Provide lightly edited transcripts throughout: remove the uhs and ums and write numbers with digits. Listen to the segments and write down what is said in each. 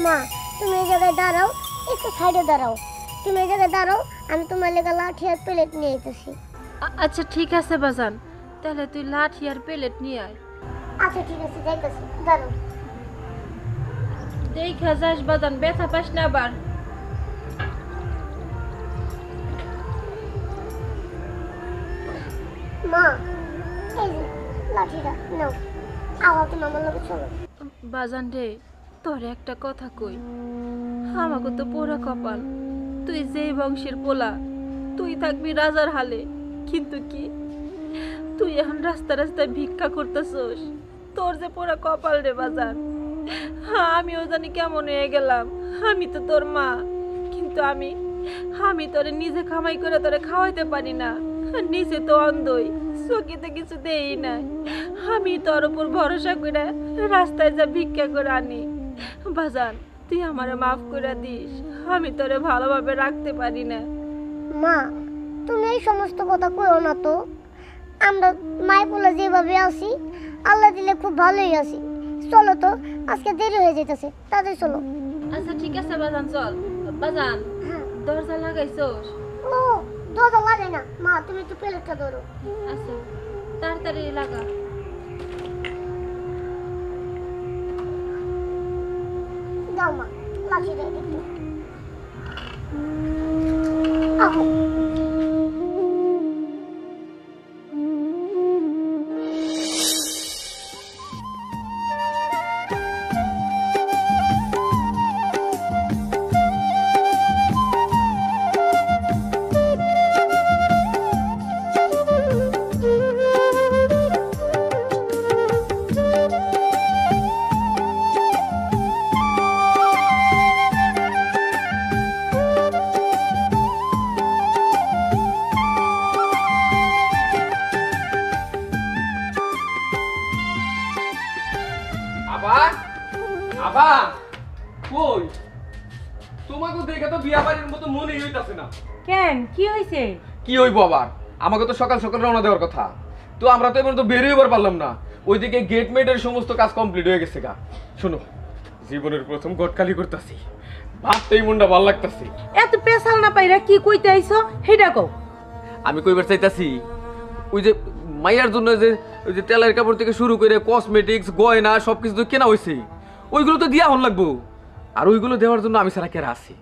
মা তুমি এই জায়গায় দাঁড়াও, একটু সাইডে দাঁড়াও। তুমি এই জায়গায় দাঁড়াও, আমি তোমার লেগে লাঠি আর প্লেট নিয়ে আইতেছি। আচ্ছা ঠিক আছে বাজান, তাহলে তুই লাঠি আর প্লেট নিয়ে আয়। আচ্ছা ঠিক আছে, যাইতেছি, দাঁড়াও। দেখা যাস বাজান, ব্যথা পাস না আবার। মা এই যে লাঠিটা নাও, আবার তুমি আমার লগে চলো। বাজান রে, তোর একটা কথা কই, আমাকে তো পোড়া কপাল, তুই যেই বংশের পোলা, তুই থাকবি রাজার হালে, কিন্তু কি তুই এখন রাস্তা রাস্তায় ভিক্ষা করতেছস। তোর যে পোড়া কপাল রে বাজান। হ্যাঁ, আমিও জানি কেমন হয়ে গেলাম। আমি তো তোর মা, কিন্তু আমি তোরে নিজে কামাই করে তোরে খাওয়াইতে পারি না। নিচে তো অন্ধই, চকিতে কিছু দেই না। আমি তোর উপর ভরসা করে রাস্তায় যা ভিক্ষা করে আনি। বাজান, তুই আমারে মাফ করে দিস, আমি তোরে ভালোভাবে রাখতে পারি না। মা তুমি এই সমস্ত কথা কইও না তো। আমরা মায়ের পোলা যেভাবে আছি, আল্লাহ দিলে খুব ভালোই আছি। চলো তো, আজকে দেরি হয়ে যাইতেছে, তাড়াতাড়ি চলো। আচ্ছা ঠিক আছে বাজান, চল। বাজান, দরজা লাগাইছস? ও দরজা লাগে না মা, তুমি একটু প্লেটটা ধরো। আচ্ছা তাড়াতাড়ি লাগা। দাও মা, লাঠি দেয় একটু। আহো। আবা কই তোমাকে দেখে তো বিয়া বাড়ির মতো মনেই হইতাছে না। কেন, কি হইছে? কি হইব আবার, আমাকে তো সকাল সকাল রওনা দেওয়ার কথা, তো আমরা তো এবার তো বেরিয়েবার পারলাম না। ওইদিকে গেটমেটের সমস্ত কাজ কমপ্লিট হয়ে গেছে গা। শোনো, জীবনের প্রথম গটকালি করতেছি, ভাবতেই মনটা ভালো লাগতেছে। এত পেশাল না পাইরা কি কইতে আইছো হেডা কও। আমি কইবার চাইতাছি, ওই যে মাইয়ার জন্য যে ওই যে তেলের কাপড় থেকে শুরু করে কসমেটিক্স গয়না সবকিছু তো কেনা হয়েছে, ওইগুলো তো দিয়া হন লাগবো। আর ওইগুলো দেওয়ার জন্য আমি সারা কেরা আছি,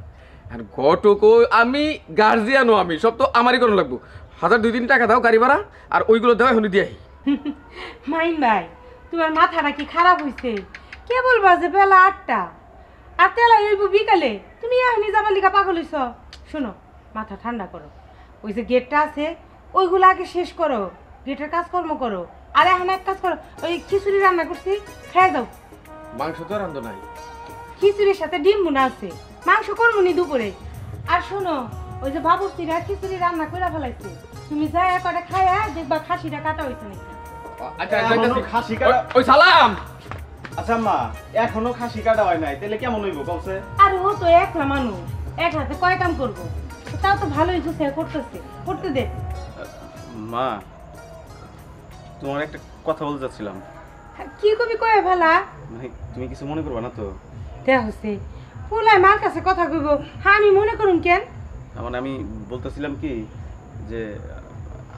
আর ঘটক আমি, গার্জিয়ানও আমি, সব তো আমারই করানো লাগবো। 1000-2000 টাকা দাও গাড়ি ভাড়া, আর ওইগুলো দেওয়া এখনই দিয়াই। মাইন ভাই, তোমার মাথাটা কি খারাপ হইছে? কে বলবা যে বেলা 8টা আর তেলা হইব বিকালে, তুমি এখনই যাবার লিগা পাগল হইছ? শোনো, মাথা ঠান্ডা করো। ওই যে গেটটা আছে ওইগুলো আগে শেষ করো, গেটের কাজকর্ম করো। আর এখন এক কাজ করো, ওই খিচুড়ি রান্না করছি, খেয়ে দাও। মাংস তো রান্ধ নাই? খিচুড়ির সাথে ডিম বোনা আছে, মাংস করবনি দুপুরে। আর শোনো, ওই যে বাবুর্চিরা খিচুড়ি রান্না করে ফেলাইছে, তুমি যা একটা খায়া দেখবা খাসিটা কাটা হইছে নাকি। আচ্ছা এখনো খাসি কাটা? ওই সালাম। আচ্ছা মা, এখনো খাসি কাটা হয় নাই, তাহলে কেমন হইব কমছে? আর ও তো একলা মানুষ, এক হাতে কয় কাম করবো, তাও তো ভালোই গুছিয়ে করতেছে, করতে দে। মা, তোমার একটা কথা বলতে চাচ্ছিলাম। কি কবি কয়ে ফেলা? মানে তুমি কিছু মনে করবা না তো? দেখ হচ্ছে ফুলাই মার কাছে কথা কইব, হ্যাঁ আমি মনে করুন কেন? মানে আমি বলতেছিলাম কি যে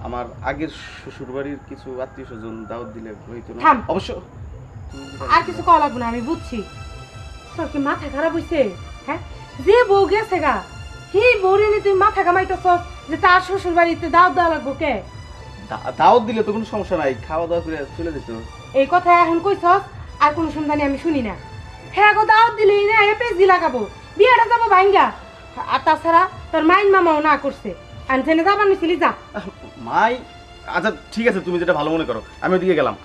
আমার আগের শ্বশুর বাড়ির কিছু আত্মীয় স্বজন দাওয়াত দিলে হইতো না? থাম। অবশ্য আর কিছু কওয়া লাগবে না, আমি বুঝছি। তোর কি মাথা খারাপ হইছে? হ্যাঁ, যে বউ গেছে গা, সেই বউরে নিয়ে তুই মাথা কামাইতেছ যে তার শ্বশুর বাড়িতে দাওয়াত দেওয়া লাগবো কে? দাওয়াত দিলে তো কোনো সমস্যা নাই, খাওয়া দাওয়া করে চলে যেত। এই কথা এখন কইছস, আর কোনো সন্ধানে আমি শুনি না। হ্যাঁ গো, দাওয়াত দিলেই না এ পেজি লাগাবো, বিয়েটা যাবো ভাঙ্গা। আর তাছাড়া তোর মাইন মামাও না করছে, আনছেনে যাবার নিছিলি যা। মাই, আচ্ছা ঠিক আছে, তুমি যেটা ভালো মনে করো, আমি ওদিকে গেলাম।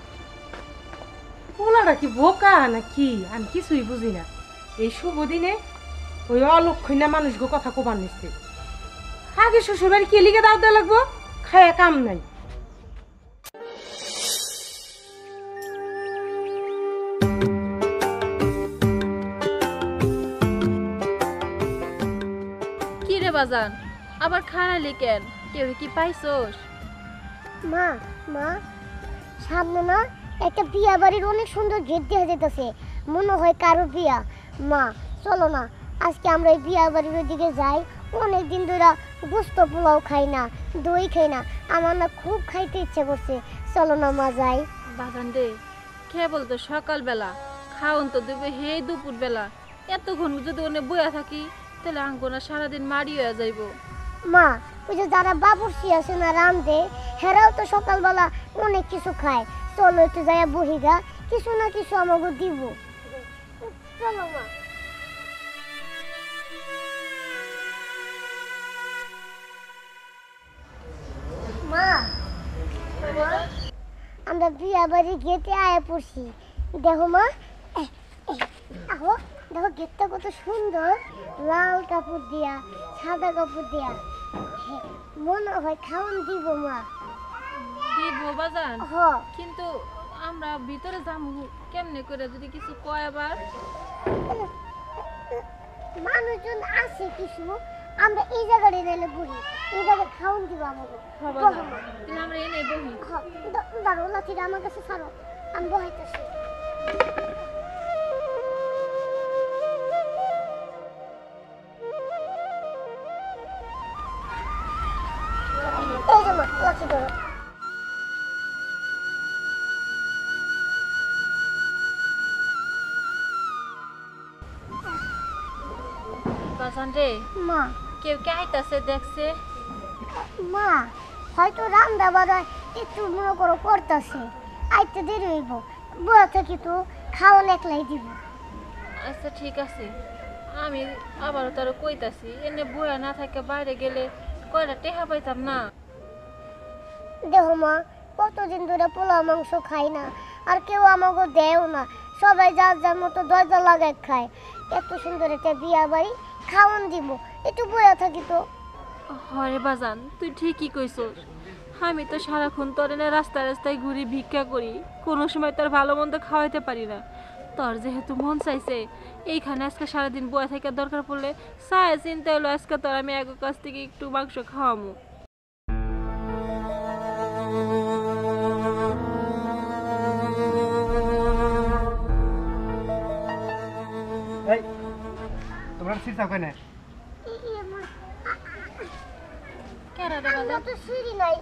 পোলাটা কি বোকা না কি, আমি কিছুই বুঝি না। এই শুভ দিনে ওই অলক্ষণা মানুষগো কথা কোবার নিচ্ছে। আগে শ্বশুর বাড়ি কে লিগে দাওয়াত দেওয়া লাগবো, খায়া কাম নাই। কি রে বাজান, আবার খারালি কেন? কেউ কি পাইছস? মা মা সামনে না একটা বিয়া বাড়ির অনেক সুন্দর গেট দেখা যেতেছে, মনে হয় কারো বিয়া। মা চলো না আজকে আমরা এই বিয়া বাড়ির দিকে যাই। অনেক দিন ধরে গোস্ত পোলাও খাই না, দই খাই না, আমার না খুব খাইতে ইচ্ছে করছে। চলো না মা যাই। বাজান রে, কেবল তো সকালবেলা খাওন তো দেবে হে দুপুর বেলা, এতক্ষণ যদি ওনে বইয়া থাকি তাহলে আঙ্গনা সারাদিন মারি হয়ে যাইব। মা ওই যে যারা বাবুর্চি আছে না রামদে, হেরাও তো সকালবেলা অনেক কিছু খায়। চলো একটু যাইয়া বহিগা, কিছু না কিছু আমাকে দিব। চলো মা। মা আমরা বিয়া বাড়ি গেটে আয়া পড়ছি। দেখো মা, দেখো দেখো গেটটা কত সুন্দর, লাল কাপড় দিয়া, সাদা কাপড় দিয়া। মনে হয় খাওয়ান দিব মা। দিব বাজান, হ কিন্তু আমরা ভিতরে যাবো কেমনে করে, যদি কিছু কয় আবার। মানুষজন আছে কিছু, আমরা এই জায়গাটা নিলে ঘুরি, এই জায়গায় খাওয়ান দিব আমাকে। বসো মা। তাহলে আমরা এনে বহি। দাঁড়ো লাঠিটা আমার কাছে ছাড়ো, আমি বহাইতেছি। এই যে মা, লাঠি ধরো। বাজান রে, মা কেউ কে আইতাছে দেখছে। মা হয়তো রান্না বাড়া একটু মনে করো করতেছে, আইতে দেরি হইব। বয়া থাকি তো খাওয়ান একলাই দিব। আচ্ছা ঠিক আছে, আমি আবারও তারা কইতাছি, এনে বয়া না থাকে বাইরে গেলে কয়টা টেহা পাইতাম না। দেখো মা, কতদিন ধরে পোলাও মাংস খাই না, আর কেউ আমাকে দেয়ও না। সবাই যার যার মতো দরজা লাগায় খায়। এত সুন্দর একটা বিয়া বাড়ি, খাওয়ান দিব, একটু বয়া থাকি তো। হরে বাজান, তুই ঠিকই কইছস। আমি তো সারাক্ষণ তোর এনে রাস্তায় রাস্তায় ঘুরি, ভিক্ষা করি, কোনো সময় তোর ভালো মন্দ খাওয়াইতে পারি না। তোর যেহেতু মন চাইছে এইখানে আজকে সারাদিন বয়া থেকে দরকার পড়লে চায় চিন্তা হলো আজকে তোর আমি এক কাছ থেকে একটু মাংস খাওয়ামো। এই তোমরা সিট থাকো না। কেন রে আমরা বাজান? তো সিঁড়ি নাই।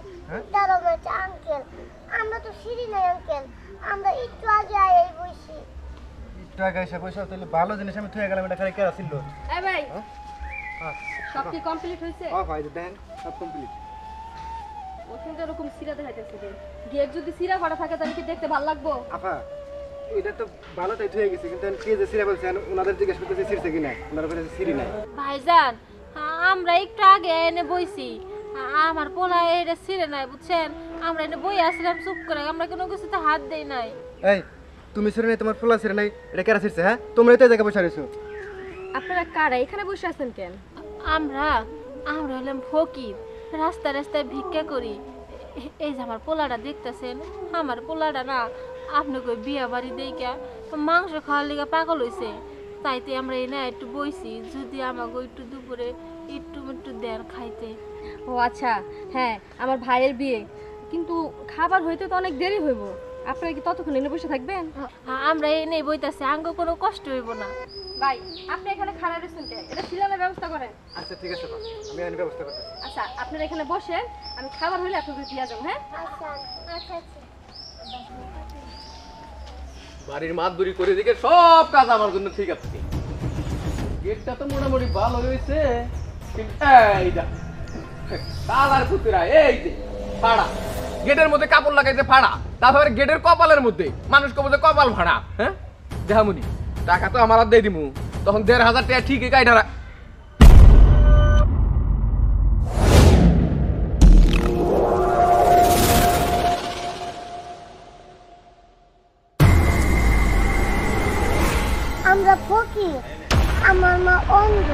দাঁড়াও না আঙ্কেল, আমরা তো সিঁড়ি নাই আঙ্কেল, আমরা একটু আগে আয় বসি। একটু আগে এসে পয়সা তাহলে ভালো জিনিস আমি থুয়ে গেলাম, এটা খালি কেরা ছিল। এই ভাই, হ্যাঁ সব কি কমপ্লিট হয়েছে? ভাই দেন সব কমপ্লিট। ওখানে তো এরকম সিরা দেখাইতেছে রে। গেট যদি সিরা করা থাকে তাহলে কি দেখতে ভালো লাগবো? আপা এটা তো ভালো তাই থুয়ে গেছে, কিন্তু কে যে সিরা বলছেন ওনাদের জিজ্ঞেস করতেছে সিরছে কিনা, ওনারা বলেছে সিরি নাই। ভাইজান, আমরা একটু আগে এনে বইছি, আমার পোলা এটা ছিঁড়ে নাই বুঝছেন। আমরা এনে বই আসলাম চুপ করে, আমরা কোনো কিছুতে হাত দেই নাই। এই তুমি সিরে নাই, তোমার ফুলা সিরে নাই, এটা কেরা সিরছে? হ্যাঁ তোমরা তো এই জায়গায় বসে রয়েছো। আপনারা কারা এখানে বসে আছেন কেন? আমরা আমরা হলাম ফকির, রাস্তায় রাস্তায় ভিক্ষা করি। এই যে আমার পোলাটা দেখতেছেন, আমার পোলাটা না আপনাকে বিয়া বাড়ি দেইকা মাংস খাওয়ার লিগা পাগল হইছে। তাইতে আমরা এনে একটু বইছি, যদি আমাকে একটু দুপুরে একটু একটু দেন খাইতে। ও আচ্ছা, হ্যাঁ আমার ভাইয়ের বিয়ে, কিন্তু খাবার হইতে তো অনেক দেরি হইব। আপনারা কি ততক্ষণ এনে বসে থাকবেন? আমরা এনে বইতাছি, আঙ্গ কোনো কষ্ট হইব না। ভাই আপনি এখানে খানা রেস্টুরেন্ট এটা সিলানোর ব্যবস্থা করেন। আচ্ছা ঠিক আছে, আমি আইন ব্যবস্থা করতেছি। আচ্ছা আপনারা এখানে বসেন, আমি খাবার হইলে আপনাদের দিয়ে যাবো। হ্যাঁ আচ্ছা আচ্ছা আচ্ছা। বাড়ির মাতবুরি করে দিকে সব কাজ আমার জন্য ঠিক আছে। গেটটা তো মোটামুটি ভালো হয়েছে, কিন্তু এইটা কালার পুতুরা, এই যে ফাড়া, গেটের মধ্যে কাপড় লাগাইছে ফাড়া, তারপরে গেটের কপালের মধ্যে মানুষ কবছে কপাল ফাড়া। হ্যাঁ দেখামুনি টাকা তো আমার আর দিয়ে দিমু, তখন ১,৫০০ টাকা ঠিকই কাইটা রাখ। আমরা ফকির, আমার মা অন্ধ।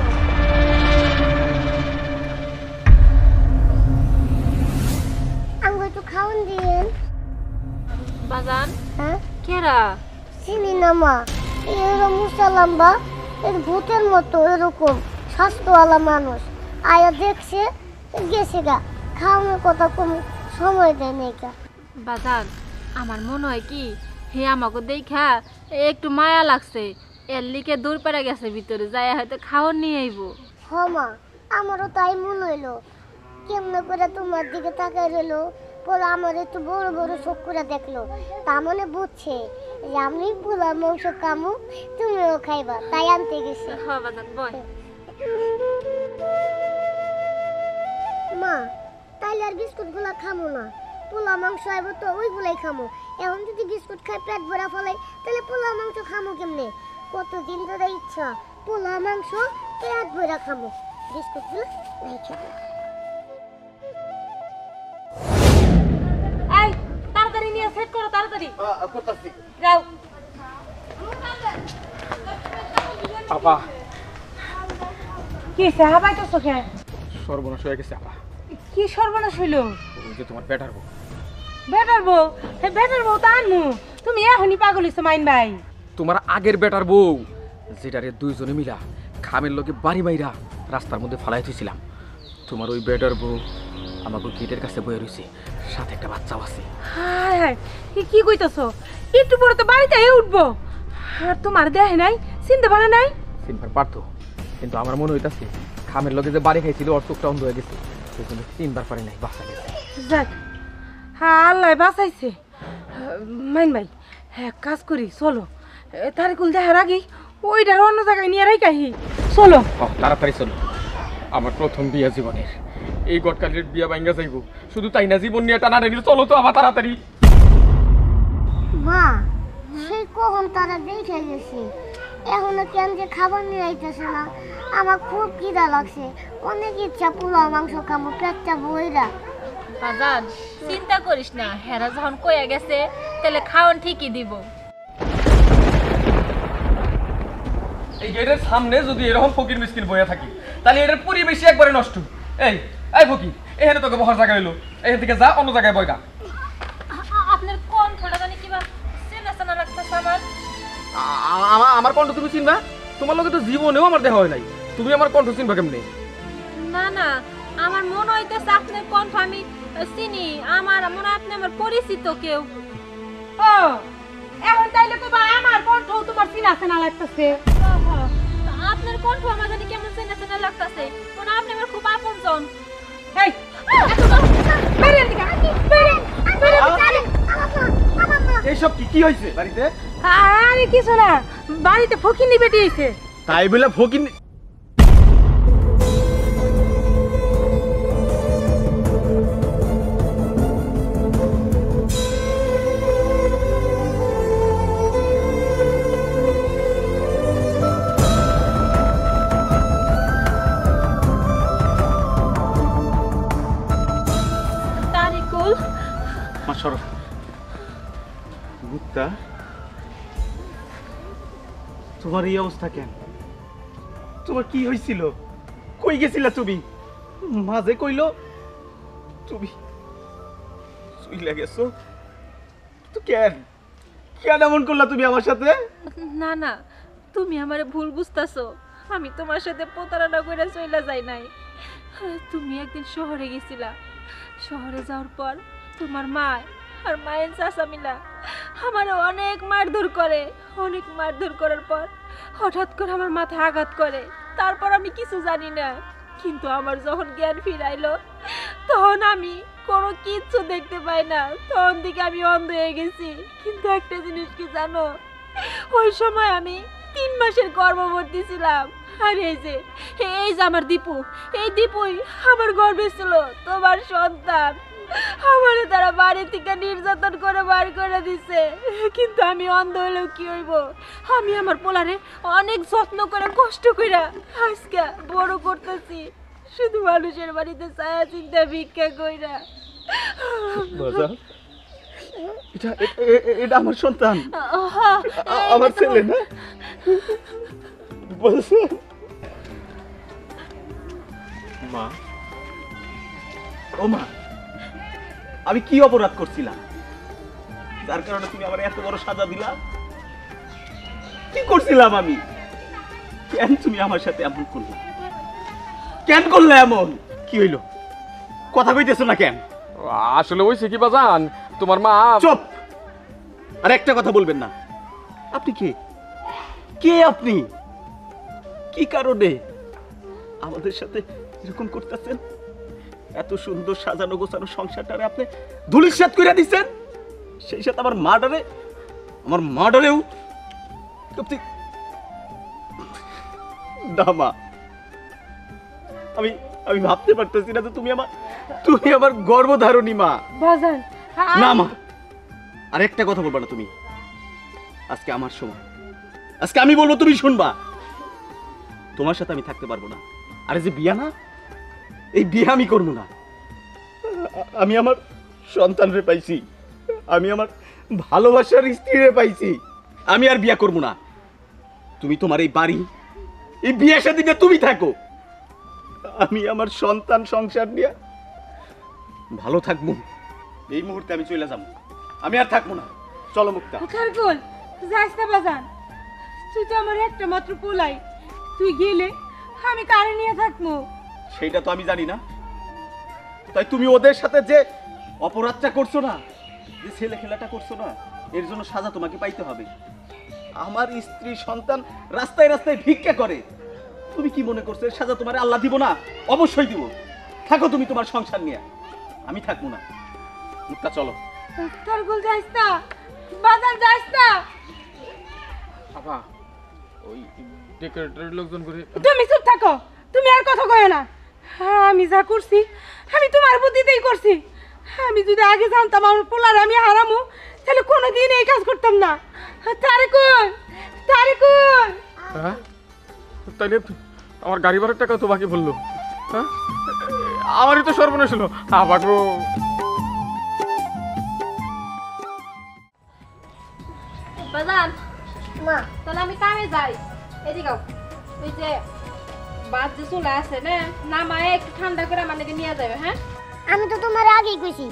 আমাকে একটু খাওয়ান দিয়েন। বাজান, হ্যাঁ কেরা? চিনি না মা, এরকম মুসা লম্বা, এর ভূতের মতো এরকম স্বাস্থ্যওয়ালা মানুষ আয়া দেখছে গেছে গা, খাওয়ানোর কথা কম সময় দেয় নাই গা। বাজান, আমার মনে হয় কি হে আমাকে দেখা একটু মায়া লাগছে, এর লিকে দূর পেরে গেছে ভিতরে যায় হয়তো খাওয়ার নিয়ে আইব। হ মা, আমারও তাই মনে হইলো। কেমনে করে তোমার দিকে তাকাই রইলো, পরে আমার একটু বড় বড় চোখ করে দেখলো, তা মানে বুঝছে যে আমি পোলা মাংস খামু, তুমিও খাইবা, তাই আনতে গেছি। হ্যাঁ বাজান বল। মা, তাইলে আর বিস্কুট গুলা খামো না, পোলা মাংস আইব তো ওইগুলাই খামো। এখন যদি বিস্কুট খাই পেট ভরা ফলাই, তাহলে পোলা মাংস খামো কেমনে? কতদিন ধরে ইচ্ছা পোলা মাংস পেট ভরা খামো, বিস্কুট গুলো নাই খাবো। এই তাড়াতাড়ি নিয়ে সেট করো, তাড়াতাড়ি করতেছি। যাও। আপা কি হয়েছে, হাবাইতেছো কে? সর্বনাশ হয়ে গেছে আপা। কি সর্বনাশ হইলো? ওই যে তোমার বেটার বউ। বেটার বউ? হে বেটার বউ তো আনমু, তুমি এখনই পাগল হইছো মাইন ভাই। তোমার আগের বেটার বউ যেটারে দুইজনে মিলা খামের লোকে বাড়ি মাইরা রাস্তার মধ্যে ফালাই থইছিলাম, তোমার ওই বেটার বউ আমাকে গেটের কাছে বয়ে রইছে, সাথে একটা বাচ্চাও আছে। হায় হায়, কি কইতাছো? একটু পরে তো বাড়িতে উঠবো, আর তোমার দেহে নাই, চিনতে পারে নাই? চিনবার পারতো, কিন্তু আমার মনে হইতাছে খামের লোকে যে বাড়ি খাইছিল ওর চোখটা অন্ধ হয়ে গেছে, সেই জন্য চিনবার পারে নাই, বাচ্চা গেছে। যাক, হ্যাঁ আল্লাহ বাঁচাইছে। মাইন ভাই, হ্যাঁ কাজ করি, চলো তারিকুল দেখার আগেই ওইটার অন্য জায়গায় নিয়ে রাখাহি, চলো। তাড়াতাড়ি চলো, আমার প্রথম বিয়া জীবনের, এই গটকালের বিয়া ভাঙ্গা যাইব, শুধু তাই না জীবন নিয়ে টানাটানি, চলো তো আমার তাড়াতাড়ি। মা, সেই কখন তারা দেখে গেছে, এখনো কেন যে খাবার নিয়ে আইতেছে না? আমার খুব খিদা লাগছে, অনেক ইচ্ছা পোলাও মাংস খাবো, পেটটা বইরা। বাজান চিন্তা করিস না, হেরা যখন কইয়া গেছে তাহলে খাওয়ান ঠিকই দিব। এই গেটের সামনে যদি এরকম ফকির মিসকিন বইয়া থাকি, তাহলে এটার পরিবেশই একবারে নষ্ট। এই এই ফকির, এখানে তোকে বহার জায়গা হইলো, এখান থেকে যা অন্য জায়গায় বয়গা। আপনার কণ্ঠটা জানি কিবা চেনা চেনা লাগতেছে আমার। আমার কণ্ঠ তুমি চিনবা? তোমার লোকে তো জীবনেও আমার দেখা হয় নাই, তুমি আমার কণ্ঠ চিনবা কেমনে? না না, আমার মনে হইতেছে আপনার কণ্ঠ আমি চিনি, আমার মনে হয় আপনি আমার পরিচিত কেউ। ও এখন তাইলে তো আমার কণ্ঠ তোমার চিনা চেনা লাগতেছে। আপনার কণ্ঠ আমার জানি কেমন চেনা চেনা লাগতেছে, মনে হয় আপনি আমার খুব আপনজন। এই বাইরে দিকে, বাইরে বাইরে। এইসব কি হয়েছে বাড়িতে? আরে কিছু না, বাড়িতে ফকিনি বেটি হইছে। তাই বলে ফকির তারিকুল, মা সরো। মুক্তা, তোমার এই অবস্থা কেন? তোমার কি হয়েছিল? কই গেছিলা তুমি? মাঝে কইলো তুমি চইলা গেছো, তো কেন কেন এমন করলা তুমি আমার সাথে? না না, তুমি আমারে ভুল বুঝতাছো, আমি তোমার সাথে প্রতারণা করে চইলা যাই নাই। তুমি একদিন শহরে গেছিলা, শহরে যাওয়ার পর তোমার মা আর মায়ের চাচা মিলা আমার অনেক মারধর করে, অনেক মারধর করার পর হঠাৎ করে আমার মাথায় আঘাত করে, তারপর আমি কিছু জানি না, কিন্তু আমার যখন জ্ঞান ফিরাইলো তখন আমি কোনো কিচ্ছু দেখতে পাই না, তখন থেকে আমি অন্ধ হয়ে গেছি। কিন্তু একটা জিনিস কি জানো, ওই সময় আমি 3 মাসের গর্ভবতী ছিলাম, আর এই যে আমার দীপু, এই দীপুই আমার গর্ভে ছিল তোমার সন্তান। আমারে তারা বাড়ি থেকে নির্যাতন করে বার করে দিছে, কিন্তু আমি অন্ধ হলেও কি হইব, আমি আমার পোলারে অনেক যত্ন করে কষ্ট করে আজকে বড় করতেছি, শুধু মানুষের বাড়িতে ছায়া চিন্তা ভিক্ষা কইরা। এটা আমার সন্তান, আমার ছেলে না? বলছো মা? ও মা, আমি কি অপরাধ করছিলাম যার কারণে তুমি আমার এত বড় সাজা দিলা? কি করছিলাম আমি? কেন তুমি আমার সাথে এমন করলে? কেন করলে এমন? কি হইলো? কথা কইতেছো না কেন? আসলে হইছে কি বাজান, তোমার মা। চুপ! আর একটা কথা বলবেন না। আপনি কে? কে আপনি? কি কারণে আমাদের সাথে এরকম করতেছেন? এত সুন্দর সাজানো গোছানো সংসারটারে আপনি ধুলিস্যাৎ করে দিচ্ছেন, সেই সাথে আমার মার্ডারেও না মা, আমি ভাবতে পারতেছি না যে তুমি আমার গর্ভধারণী মা। বাজান না মা, আর একটা কথা বলবা না তুমি। আজকে আমার সময়, আজকে আমি বলবো তুমি শুনবা। তোমার সাথে আমি থাকতে পারবো না। আরে যে বিয়া না, এই বিয়ে আমি করবো না। আমি আমার সন্তানরে পাইছি, আমি আমার ভালোবাসার স্ত্রীরে পাইছি, আমি আর বিয়া করবো না। তুমি তোমার এই বাড়ি, এই বিয়ের সাথে তুমি থাকো, আমি আমার সন্তান সংসার নিয়ে ভালো থাকবো। এই মুহূর্তে আমি চলে যাবো, আমি আর থাকবো না। চলো মুক্তা। খারকুল যাস না বাজান, তুই তো আমার একটা মাত্র পোলাই, তুই গেলে আমি কারে নিয়ে থাকবো? সেইটা তো আমি জানি না, তাই তুমি ওদের সাথে যে অপরাধটা করছো না, যে ছেলে খেলাটা করছো না, এর জন্য সাজা তোমাকে পাইতে হবে। আমার স্ত্রী সন্তান রাস্তায় রাস্তায় ভিক্ষা করে, তুমি কি মনে করছো এর সাজা তোমার আল্লাহ দিব না? অবশ্যই দিব। থাকো তুমি তোমার সংসার নিয়ে, আমি থাকবো না। মুক্তা চলো। খারকুল যাস না বাজান, যাস না। আপা ওই ডেকোরেটরের লোকজন করে তুমি চুপ থাকো, তুমি আর কথা কয়ো না। আমি যা করছি আমি তোমার বুদ্ধিতেই করছি। আমি যদি আগে জানতাম আমার পোলার আমি হারামু, তাহলে কোনোদিন এই কাজ করতাম না। তারেকুল, তারেকুল। হ্যাঁ তাইলে আমার গাড়ি ভাড়ার টাকা তো বাকি বললো। হ্যাঁ আমারই তো সর্বনাশ হলো। আবার বাজান মা তাহলে আমি কামে যাই। এদিকে ওই যে বাদ যে চলে আসে না, নামায় একটু ঠান্ডা করে আমার নাকি নিয়ে যাবে। হ্যাঁ আমি তো তোমার আগেই কইছি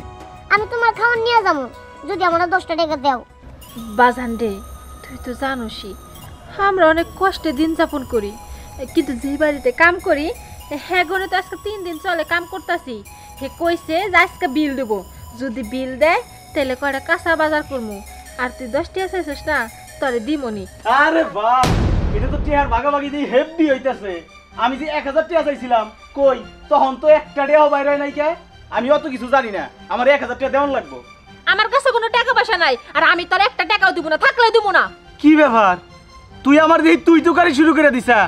আমি তোমার খাওয়ার নিয়ে যাবো, যদি আমরা 10টা টাকা দাও। বাজান রে, তুই তো জানোসই আমরা অনেক কষ্টে দিন যাপন করি, কিন্তু যে বাড়িতে কাম করি হ্যাঁ গনে তো আজকে 3 দিন চলে কাম করতেছি। হে কইছে যে আজকে বিল দেবো, যদি বিল দেয় তাহলে কয়টা কাঁচা বাজার করবো। আর তুই 10 টাকা চাইছিস না, তোরে দিমনি। আরে বাপ, এটা তো টিয়ার ভাগাভাগি দিয়ে হেভি হইতাছে। আমি যে 1000 টাকা চাইছিলাম, কই তখন তো একটা টাকাও বাইরে হয় নাই। কে আমি অত কিছু জানি না, আমার 1000 টাকা দেওয়ান লাগবো। আমার কাছে কোনো টাকা পয়সা নাই, আর আমি তোর একটা টাকাও দিব না, থাকলে দিব না। কি ব্যাপার, তুই আমার দিয়ে তুই তো গাড়ি শুরু করে দিছা?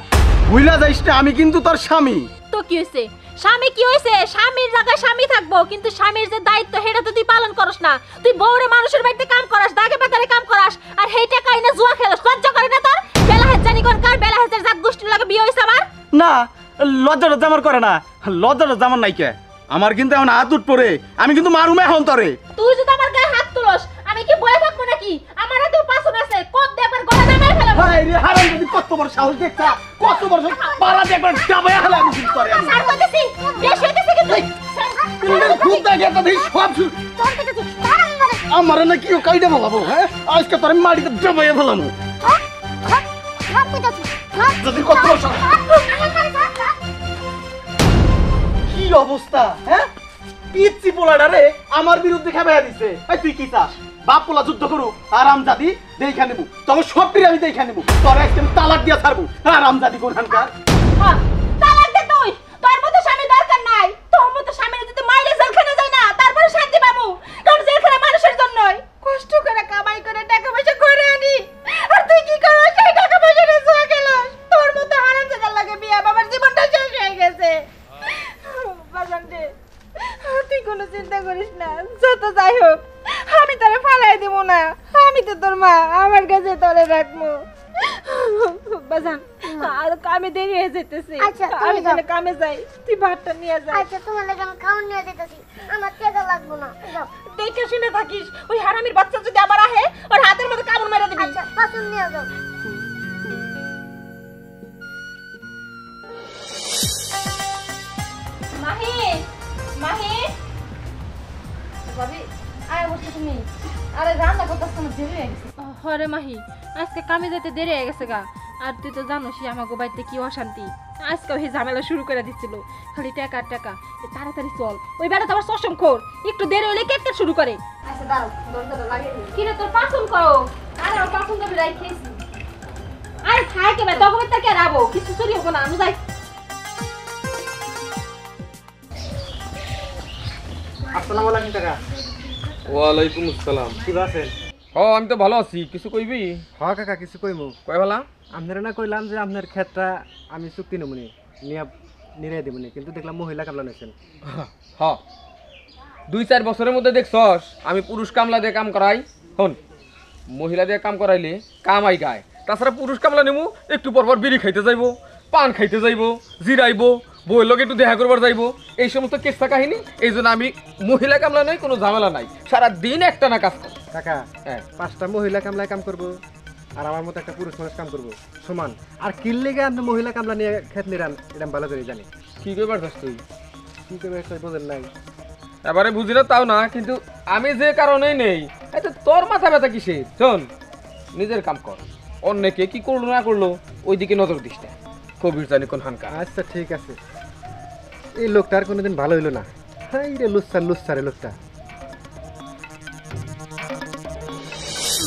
ভুইলা যাইস না, আমি কিন্তু তোর স্বামী। তো কি হয়েছে? স্বামী কি হয়েছে? স্বামীর জায়গায় স্বামী থাকবো, কিন্তু স্বামীর যে দায়িত্ব সেটা তো তুই পালন করস না। তুই বউরে মানুষের বাড়িতে কাম করাস, দাগে পাতারে কাম করাস, আর সেই টাকা এনে জুয়া খেলাস। লজ্জা করে না তোর? বেলাহেজ জানি কোন কার বেলাহেজের জাত গোষ্ঠীর লাগে বিয়ে হয়েছে আমার। না, লজ্জাটা জামার করে না, লজ্জাটা জামার নাই। কে আমার কিন্তু এখন হাত উঠ পড়ে, আমি কিন্তু মারুমে এখন তরে। তুই যদি আমার গায়ে হাত তুলস আমি কি বয়ে থাকবো নাকি? আমার হাতেও পাছন আছে, কত দেবার গলা নামায় ফেলাবো। হাই রে হারাম, যদি কত বড় সাহস দেখছা, কত বড় সাহস, পাড়া দেখবার ডাবায়া হলা আমি কিন্তু তরে। আর কইতেছি বেশ হইতেছে কিন্তু খুব দাগে তো দেই সব তোর কাছে তো কারণ মানে আমার না কি কাইডা বলাবো। হ্যাঁ আজকে তোর মাটিতে ডাবায়া ফেলামু। খাপ কইতাছি খাপ যদি কত বড় সাহস, কি অবস্থা। হ্যাঁ পিচ্চি পোলাডা রে আমার বিরুদ্ধে খেপাইয়া দিছে। এই তুই কি চাস? বাপ পোলা যুদ্ধ করু, আরাম জাদি দেইখা নেবো, তখন সব পিড়ে আমি দেইখা নেবো, তোর একদম তালাক দিয়া ছাড়বো। আরাম জাদি কোনখানকার। তালাক দে তুই। তোর মতো স্বামী দরকার নাই। তোর মতো স্বামী যদি মাইরে জেলখানে যায় না, তারপরে শান্তি পাবো। কারণ জেলখানে মানুষের জন্যই কষ্ট করে কামাই করে টাকা পয়সা করে আনি, আর তুই কি করস? সেই টাকা পয়সা নিয়ে জুয়া খেলোস। তোর মতো হারামজাদার লাগে বিয়ে, বাবার জীবনটা শেষ হয়ে গেছে। বাজান রে, তুই কোনো চিন্তা করিস না, যত যাই হোক আমি তোরে ফালাই দিব না। আমি তো তোর মা, আমার কাছে তোরে রাখবো। বাজান আর কামে দেরি হয়ে যেতেছে। আচ্ছা, তুমি আমি যাও। তাহলে কামে যাই, তুই ভাতটা নিয়ে যা। আচ্ছা তোমার লাগে আমি খাওয়ার নিয়ে দিতেছি, আমার টাকা লাগবো না। যাও। দেখে শুনে থাকিস, ওই হারামির বাচ্চা যদি আবার আহে ওর হাতের মধ্যে কামড় মেরে দিবি। আচ্ছা পাঁচন নিয়ে যাও। মাহি, মাহি, ভাবি আয় বসে তুমি। আরে রান্না করতে আমার দেরি হয়ে গেছে। হরে মাহি, আজকে কামে যেতে দেরি হয়ে গেছে গা। আর তুই তো জানোসই আমাকে বাড়িতে কি অশান্তি। আজকে ওই ঝামেলা শুরু করে দিচ্ছিল, খালি টাকা আর টাকা। তাড়াতাড়ি চল, ওই বেড়া তো আবার শশম খোর, একটু দেরি হলে কেটে শুরু করে। আচ্ছা দাঁড়াও, দরজাটা লাগিয়ে দিই। কিরে তোর পাছন করো? আরে আমার পাছন তো বিলাই খেয়েছি। আরে খাই কে ভাই তখন তা কে রাবো কিছু চুরি হবো না আমি যাই। আসসালামু আলাইকুম কাকা। ওয়ালাইকুম আসসালাম। কি আছেন? আমি তো ভালো আছি, কিছু কইবি? হ্যাঁ কাকা, কিছু কইমু। কয় ভালা? আপনারা না কইলাম যে আপনার ক্ষেতটা আমি চুক্তি নেবনি, নিয়ে দেবনি, কিন্তু দেখলাম মহিলা কামলা নিয়েছেন। হ 2-4 বছরের মধ্যে দেখছস আমি পুরুষ কামলা দিয়ে কাম করাই। হন, মহিলা দিয়ে কাম করাইলে কামাই গায়। তাছাড়া পুরুষ কামলা নেমু একটু পরপর বিড়ি খাইতে যাইবো, পান খাইতে যাইবো, জিরাইবো, বইয়ের লগে একটু দেখা করবার যাইবো, এই সমস্ত কেসা কাহিনী। এই জন্য আমি মহিলা কামলা নই, কোনো ঝামেলা নাই, সারাদিন একটা না কাজ করি। কাকা হ্যাঁ 5টা মহিলা কামলায় কাম করবো আর আমার মতো একটা পুরুষ মানুষ কাম করবো সমান। আর কিল্লিগে আপনি মহিলা কামলা নিয়ে ক্ষেত নিরান, এটা ভালো করে জানি। কি কইবার চাস তুই? কি করবে বোঝেন নাই? এবারে বুঝি না তাও না, কিন্তু আমি যে কারণেই নেই, এতে তোর মাথা ব্যথা কিসের? শোন, নিজের কাম কর, অন্যকে কি করলো না করলো ওইদিকে নজর দিস না। কবির জানি কোন হানকা। আচ্ছা ঠিক আছে। এই লোকটা আর কোনোদিন ভালো হইলো না। হাই রে লুচ্ছারে লোকটা।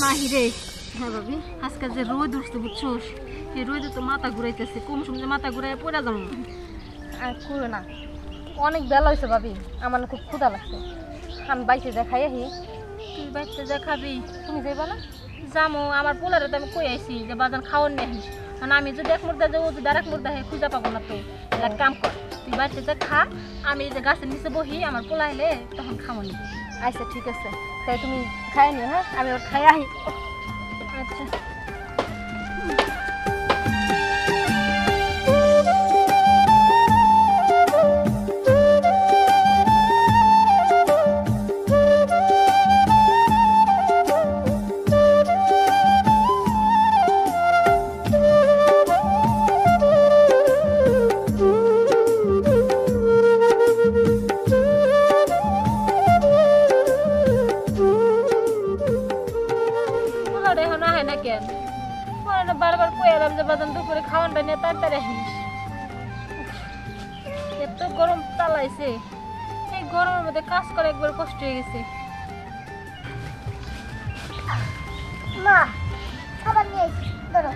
মাহিরে হ্যাঁ ভাবি আজকে যে রোদ উঠছে বুঝছোস, এই রোদে তো মাথা ঘুরাইতেছে, কম সময় মাথা ঘুরাই পড়ে যাবো। আর করো না, অনেক বেলা হয়েছে ভাবি, আমার না খুব ক্ষুধা লাগছে, আমি বাইকে যা খাই আহি। তুই বাচ্চা যা খাবি? তুমি যাইবা না? জামো, আমার পোলারে তো আমি কই আইছি যে বাজান খাওয়ার নিয়ে আসিস, কারণ আমি যদি এক মুর্দা যাবো, যদি আরেক মুর্দা হয় খুঁজা পাবো না। তো এক কাম কর, তুই বাচ্চা যা খা, আমি এই যে গাছের নিচে বহি, আমার পোলা এলে তখন খাওয়া নিবি। আচ্ছা ঠিক আছে, তাই তুমি খাই নিও। হ্যাঁ আমি ওর খাই আহি। আচ্ছা পোলারে এখন আহে না কেন? পোলারে বারবার কই এলাম যে বাজান দুপুরে খাওয়ানটা নিয়ে তাড়াতাড়ি আসিস। এত গরম চালাইছে, এই গরমের মধ্যে কাজ করে একবার কষ্ট হয়ে গেছে। মা খাবার নিয়ে এসেছি, ধরো।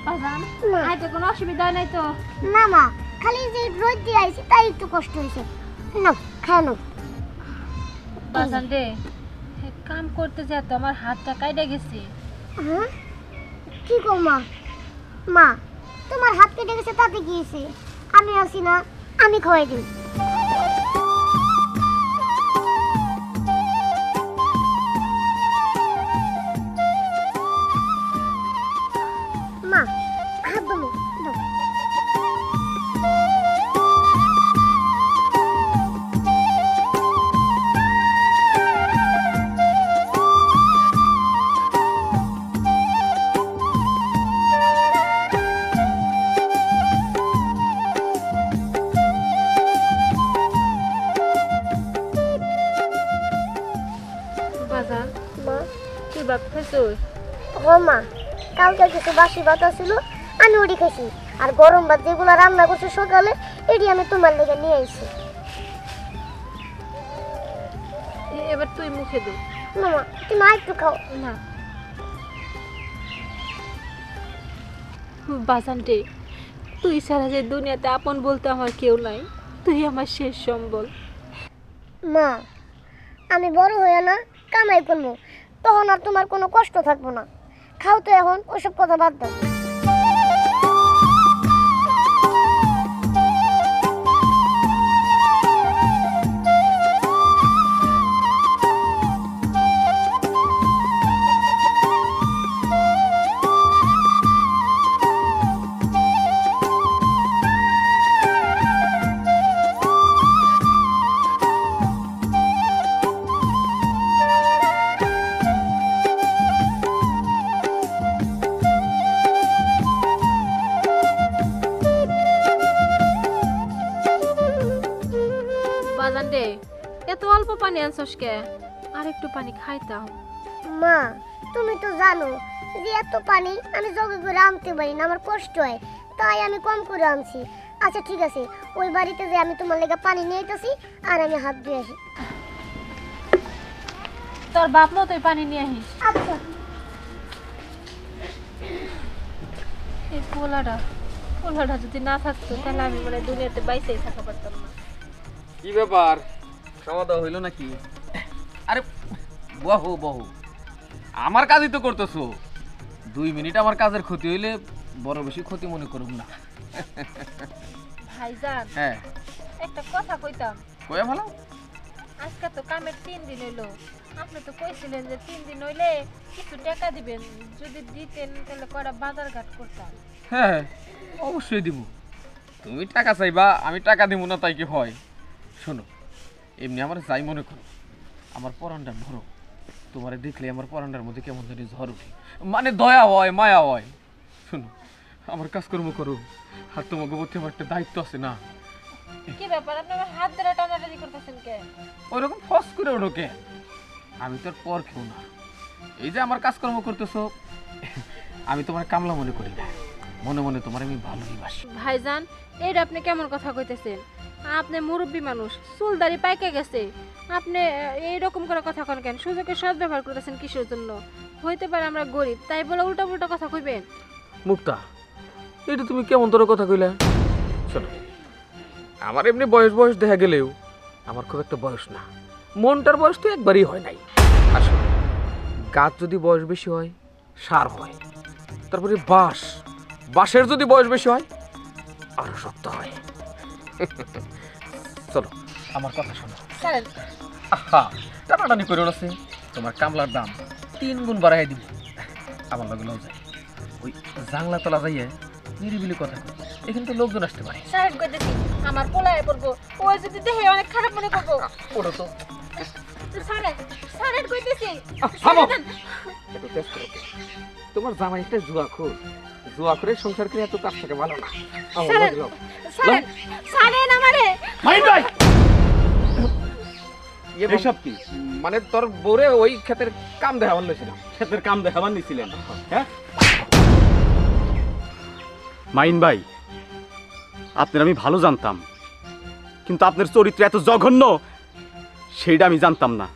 বাজান না। আইতে কোনো অসুবিধা নাই তো? না মা, খালি যে রোদ দিয়ে আইছি তাই একটু কষ্ট হয়েছে। নাও খাও। বাজান রে, কাম করতে যা তো আমার হাতটা কাইটা গেছে। হ্যাঁ কি গো মা? মা তোমার হাত কেটে গেছে তাতে কি হয়েছে? আমি আছি না, আমি খাওয়াই দিই। মা হাত দমো দাও। বাজান মা তুই ভাত খাইছস? ও মা, কালকে কিছু বাসি ভাত ছিল, আমি ওটি খাইছি। আর গরম ভাত যেগুলো রান্না করছে সকালে, এটি আমি তোমার লেগে নিয়ে আইছি। এবার তুই মুখে দে। না মা, তুমি একটু খাও। না বাজান রে, তুই ছাড়া যে দুনিয়াতে আপন বলতে আমার কেউ নাই, তুই আমার শেষ সম্বল। মা আমি বড় হয়ে না কামাই করবো, তখন আর তোমার কোনো কষ্ট থাকবো না। খাও তো এখন, ওসব কথা বাদ দাও। বাজান রে, এত অল্প পানি আনছস কে? আর একটু পানি খাইতাম। মা তুমি তো জানো যে এত পানি আমি জগে করে আনতে পারি না, আমার কষ্ট হয়, তাই আমি কম করে আনছি। আচ্ছা ঠিক আছে, ওই বাড়িতে যে আমি তোমার লেগে পানি নিয়ে আইতাছি, আর আমি হাত ধুয়ে আসি। তোর বাপ মতোই পানি নিয়ে আহিস। আচ্ছা। এই পোলাটা যদি না থাকতো তাহলে আমি মানে দুনিয়াতে বাইসেই থাকা পারতাম না। কি ব্যাপার, খাওয়া দাওয়া হইলো নাকি? আরে বহু বহু, আমার কাজই তো করতেছো। 2 মিনিট আমার কাজের ক্ষতি হইলে বড় বেশি ক্ষতি মনে করুম না। ভাইজান, হ্যাঁ একটা কথা কইতাম। কয়ে ভালো। আজকে তো কামের 3 দিন হইলো, আপনি তো কইছিলেন যে 3 দিন হইলে কিছু টাকা দিবেন, যদি দিতেন তাহলে কয়টা বাজার ঘাট করতাম। হ্যাঁ অবশ্যই দিব। তুমি টাকা চাইবা, আমি টাকা দিব না তাই কি হয়? শোনো, এমনি আমার যাই মনে করো, আমার পরানটা ভরো। তোমারে দেখলে আমার পরানটার মধ্যে কেমন জানি ঝড় উঠে, মানে দয়া হয়, মায়া হয়। শোনো, আমার কাজকর্ম করো, আর তোমাকে প্রতি আমার একটা দায়িত্ব আছে না? কি ব্যাপার, আপনি আমার হাত ধরে টানাটানি করতেছেন কেন? ওইরকম ফস করে ওঠো কেন? আমি তোর পর কেউ না। এই যে আমার কাজকর্ম করতেছো, আমি তোমার কামলা মনে করি না, মনে মনে তোমার আমি ভালোই বাসি। ভাইজান, এইটা আপনি কেমন কথা কইতেছেন? আপনি মুরব্বী মানুষ, চুলদারি পাইকে গেছে, আপনি এইরকম করে কথা কন কেন? সুযোগের সদ ব্যবহার করতেছেন কিসের জন্য? হইতে পারে আমরা গরিব, তাই বলে উল্টা পুল্টা কথা কইবেন? মুক্তা, এটা তুমি কেমন তোর কথা কইলা? শোনো, আমার এমনি বয়স দেখা গেলেও আমার খুব একটা বয়স না, মনটার বয়স তো একবারই হয় নাই। আসলে গাছ যদি বয়স বেশি হয় সার হয়, তারপরে বাঁশের যদি বয়স বেশি হয় আরো শক্ত হয়। চলো আমার কথা শোনো। স্যার, আহা, টানাটানি করে আছে, তোমার কামলার দাম 3 গুণ বাড়াই দিব। আমার লগে লও যায়, ওই জাংলা তলা যাইয়ে নিরিবিলি কথা কই, এখানে তো লোকজন আসতে পারে। স্যার কইতেছি আমার পোলায় পড়বো, ও যদি দেখে অনেক খারাপ মনে করবো। ওটা তো স্যার কইতেছি। থামো, একটু টেস্ট করো। তোমার জামাই একটা জুয়াখোরের সংসার করে এত কাছ থেকে ভালো না। আমার লগে লও। স্যার আমারে মাইন ভাই, এসব কি? মানে তোর বউরে ওই ক্ষেতের কাম দেখাবার লইছিলাম। ক্ষেতের কাম দেখাবার নিছিলেন? হ্যাঁ মাইন ভাই, আপনার আমি ভালো জানতাম, কিন্তু আপনার চরিত্র এত জঘন্য সেইটা আমি জানতাম না।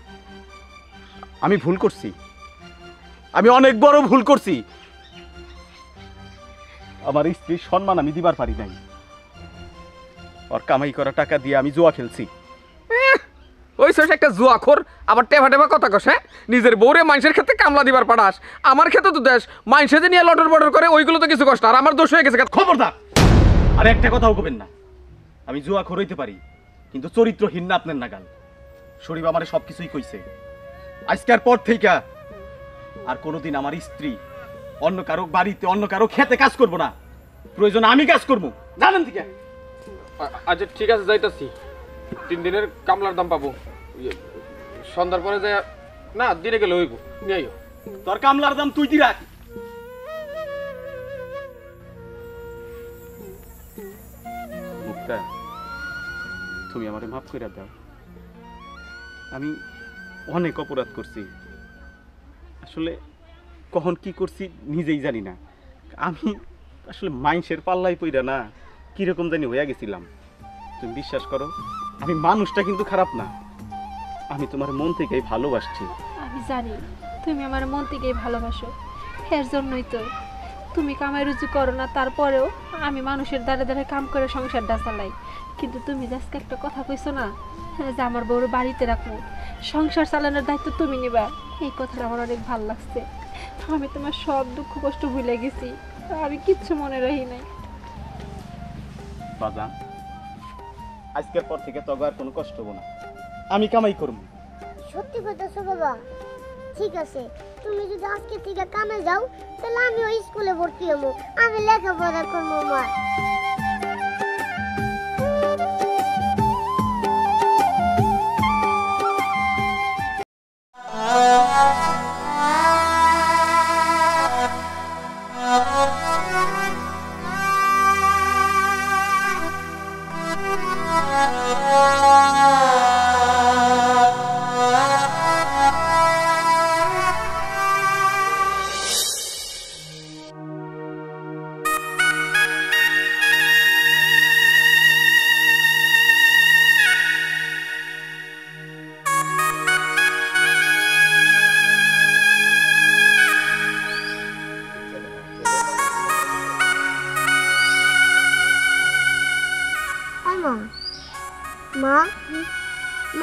আমি ভুল করছি, আমি অনেক বড় ভুল করছি। আমার স্ত্রীর সম্মান আমি দিবার পারি নাই, ওর কামাই করা টাকা দিয়ে আমি জুয়া খেলছি। ওই শেষ একটা জুয়াখোর, আবার টেভা কথা কস। হ্যাঁ, নিজের বউরে মানুষের ক্ষেত্রে কামলা দিবার পাঠাস, আমার ক্ষেত্রে তো দেশ মানুষে যে নিয়ে লটর বটর করে, ওইগুলো তো কিছু কষ্ট। আর আমার দোষ হয়ে গেছে। খবরদার, আর একটা কথাও কবেন না। আমি জুয়াখোর হইতে পারি, কিন্তু চরিত্রহীন না আপনার নাগাল। শরীফ আমারে সবকিছুই কইছে। আজকের পর থেকে আর কোনোদিন আমার স্ত্রী অন্য কারো বাড়িতে, অন্য কারো খেতে কাজ করবো না। প্রয়োজন আমি কাজ করবো, জানেন থেকে। আচ্ছা ঠিক আছে, যাইতাছি। 3 দিনের কামলার দাম পাবো, সন্ধ্যার পরে যাই না, দিনে গেলে হইব। নিয়ে আইও। তোর কামলার দাম তুই দি রাখ। মুক্তা, তুমি আমারে মাফ করে দাও। আমি অনেক অপরাধ করছি, আসলে কখন কি করছি নিজেই জানি না। আমি আসলে মাইন্সের পাল্লাই পইরা না কিরকম জানি হইয়া গেছিলাম। তুমি বিশ্বাস করো, আমি মানুষটা কিন্তু খারাপ না, আমি তোমার মন থেকেই ভালোবাসছি। আমি জানি তুমি আমার মন থেকেই ভালোবাসো, এর জন্যই তো তুমি কামাই রুজি করো না, তারপরেও আমি মানুষের দ্বারে দ্বারে কাম করে সংসারটা চালাই। কিন্তু তুমি আজকে একটা কথা কইছো না যে আমার বউর বাড়িতে রাখবো, সংসার চালানোর দায়িত্ব তুমি নিবা, এই কথাটা আমার অনেক ভালো লাগছে। আমি তোমার সব দুঃখ কষ্ট ভুলে গেছি, আমি কিচ্ছু মনে রাখি নাই। বাজান, আজকের পর থেকে তবে আর কোনো কষ্ট হবো না, আমি কামাই করবো। সত্যি কইতেছো বাবা? ঠিক আছে, তুমি যদি আজকে থেকে কামে যাও তাহলে আমিও স্কুলে ভর্তি হবো, আমি লেখাপড়া করবো। মা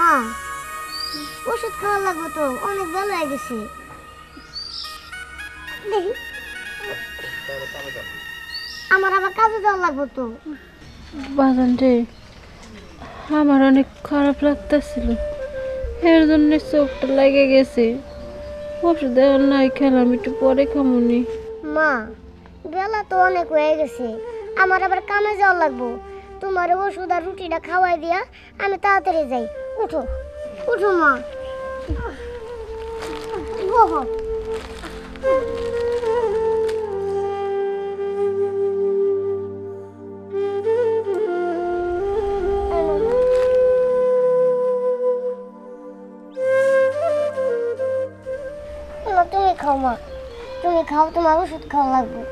মা ওষুধ খাওয়া লাগবে তো, অনেক বেলা হয়ে গেছে। দেখি আমার আবার কাজে যাওয়া লাগবে তো। বাজান রে, আমার অনেক খারাপ লাগতেছিল, এর জন্য চোখটা লেগে গেছে। ওষুধ নাই খেলাম, একটু পরে খামুনি। মা বেলা তো অনেক হয়ে গেছে, আমার আবার কামে যাওয়া লাগবো। তোমার ওষুধ আর রুটিটা খাওয়াই দিয়া আমি তাড়াতাড়ি যাই। উঠো উঠো মা, বহো। তুমি খাও মা, তুমি খাও, তোমার ওষুধ খাওয়া লাগবে।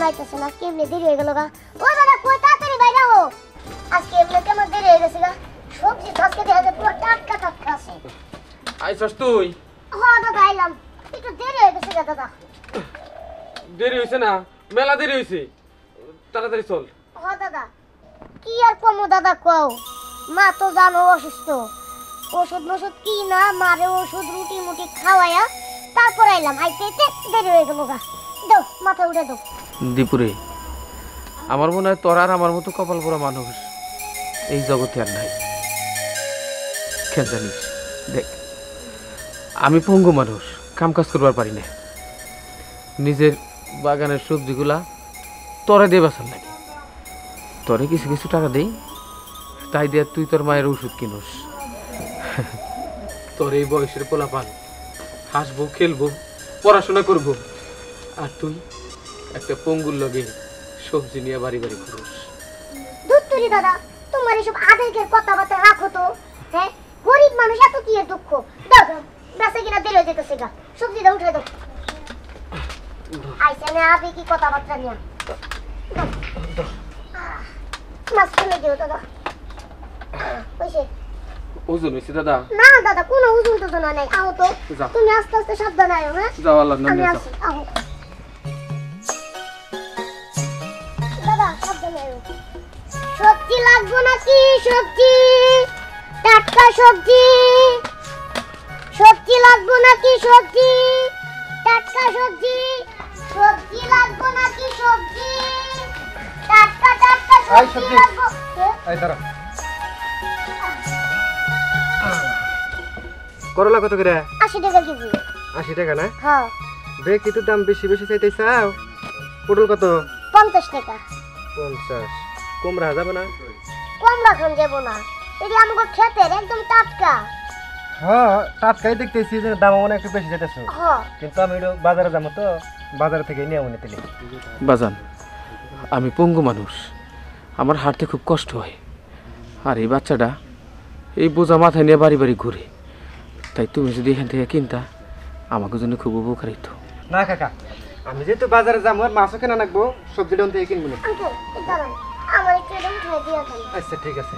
আইতাছে না, আজকে এমনি দেরি হয়ে গেল গা। ও দাদা কই, তাড়াতাড়ি বাইরে হও, আজকে এমনি কেমন দেরি হয়ে গেছে গা। সবজি তো আজকে দেখা যায় পুরো টাটকা টাটকা আছে। আইছস তুই? হ্যাঁ দাদা আইলাম, একটু দেরি হয়ে গেছে গা দাদা। দেরি হইছে না, মেলা দেরি হইছে, তাড়াতাড়ি চল। হ্যাঁ দাদা, কি আর কমো দাদা কও, মা তো জানো অসুস্থ। ওষুধ মষুধ কি না, মারে ওষুধ রুটি মুটি খাওয়াইয়া তারপর আইলাম। আইতে দেরি হয়ে গেল গা। দাও মাথা উঠে দাও। দীপুরে, আমার মনে হয় তোর আর আমার মতো কপাল পোড়া মানুষ এই জগতে আর নাই। কেন জানিস, দেখ আমি পঙ্গু মানুষ, কাম কাজ করবার পারি না। নিজের বাগানের সবজিগুলা তোরে দিয়ে বাঁচার লাগে, তোরে কিছু কিছু টাকা দেই, তাই দিয়ে তুই তোর মায়ের ওষুধ কিনোস। তোর এই বয়সের পোলাপান হাসবো, খেলবো, পড়াশোনা করবো, আর তুই একটা পঙ্গুর লগে সবজি নিয়ে বাড়ি বাড়ি ঘুরোস। দুত্তুরি দাদা, তোমার এসব আবেগের কথাবার্তা রাখো তো। হ্যাঁ, গরিব মানুষ এত কি এর দুঃখ। দাও দাও, বেঁচে কিনা দেরি হয়ে যেতেছে গা, সবজিটা উঠে দাও। আইসা না আবেগি কথাবার্তা নিয়ে মাছ ফেলে দিও দাদা। ওইসে ওজন হয়েছে দাদা? না দাদা, কোনো ওজন টোজন নাই। আও তো, যাও। তুমি আস্তে আস্তে সাবধানে আয়ো। হ্যাঁ যাও, আল্লাহর নামে আমি যাও। আসি। আও দাদা, সাবধানে আয়ো। সবজি লাগবো নাকি? সবজি, টাটকা সবজি। সবজি লাগবো নাকি? সবজি, টাটকা সবজি। সবজি লাগবো নাকি? সবজি, টাটকা টাটকা এই সবজি সবজি। লাগবো। এই দাঁড়া, করলা কত করে? 80 টাকা কেজি। 80 টাকা না? হ্যাঁ। বেগ কিন্তু দাম বেশি বেশি চাইতে চাও। পটল কত? 50 টাকা। 50। কম রাখা যাবে না? কম রাখুন যাবো না, এটি আমাকে খেতের একদম টাটকা। হ্যাঁ, টাটকাই দেখতেছি যে দাম অনেক একটু বেশি চাইতেছো, হ্যাঁ কিন্তু আমি একটু বাজারে যাবো তো, বাজার থেকে নিয়ে মনে তেলে। বাজান, আমি পঙ্গু মানুষ, আমার হাঁটতে খুব কষ্ট হয়, আর এই বাচ্চাটা এই বোঝা মাথায় নিয়ে বাড়ি বাড়ি ঘুরে, তাই তুমি যদি এখান থেকে কিনতা আমাকে জন্য খুব উপকার হইতো। না কাকা, আমি যেহেতু বাজারে যাবো আর মাছও কেনা রাখবো, সবজিটা ওখান থেকে কিনবো না। আঙ্কেল এই দাঁড়ান, আমার একটু এটা উঠে দিয়ে দেন। আচ্ছা ঠিক আছে।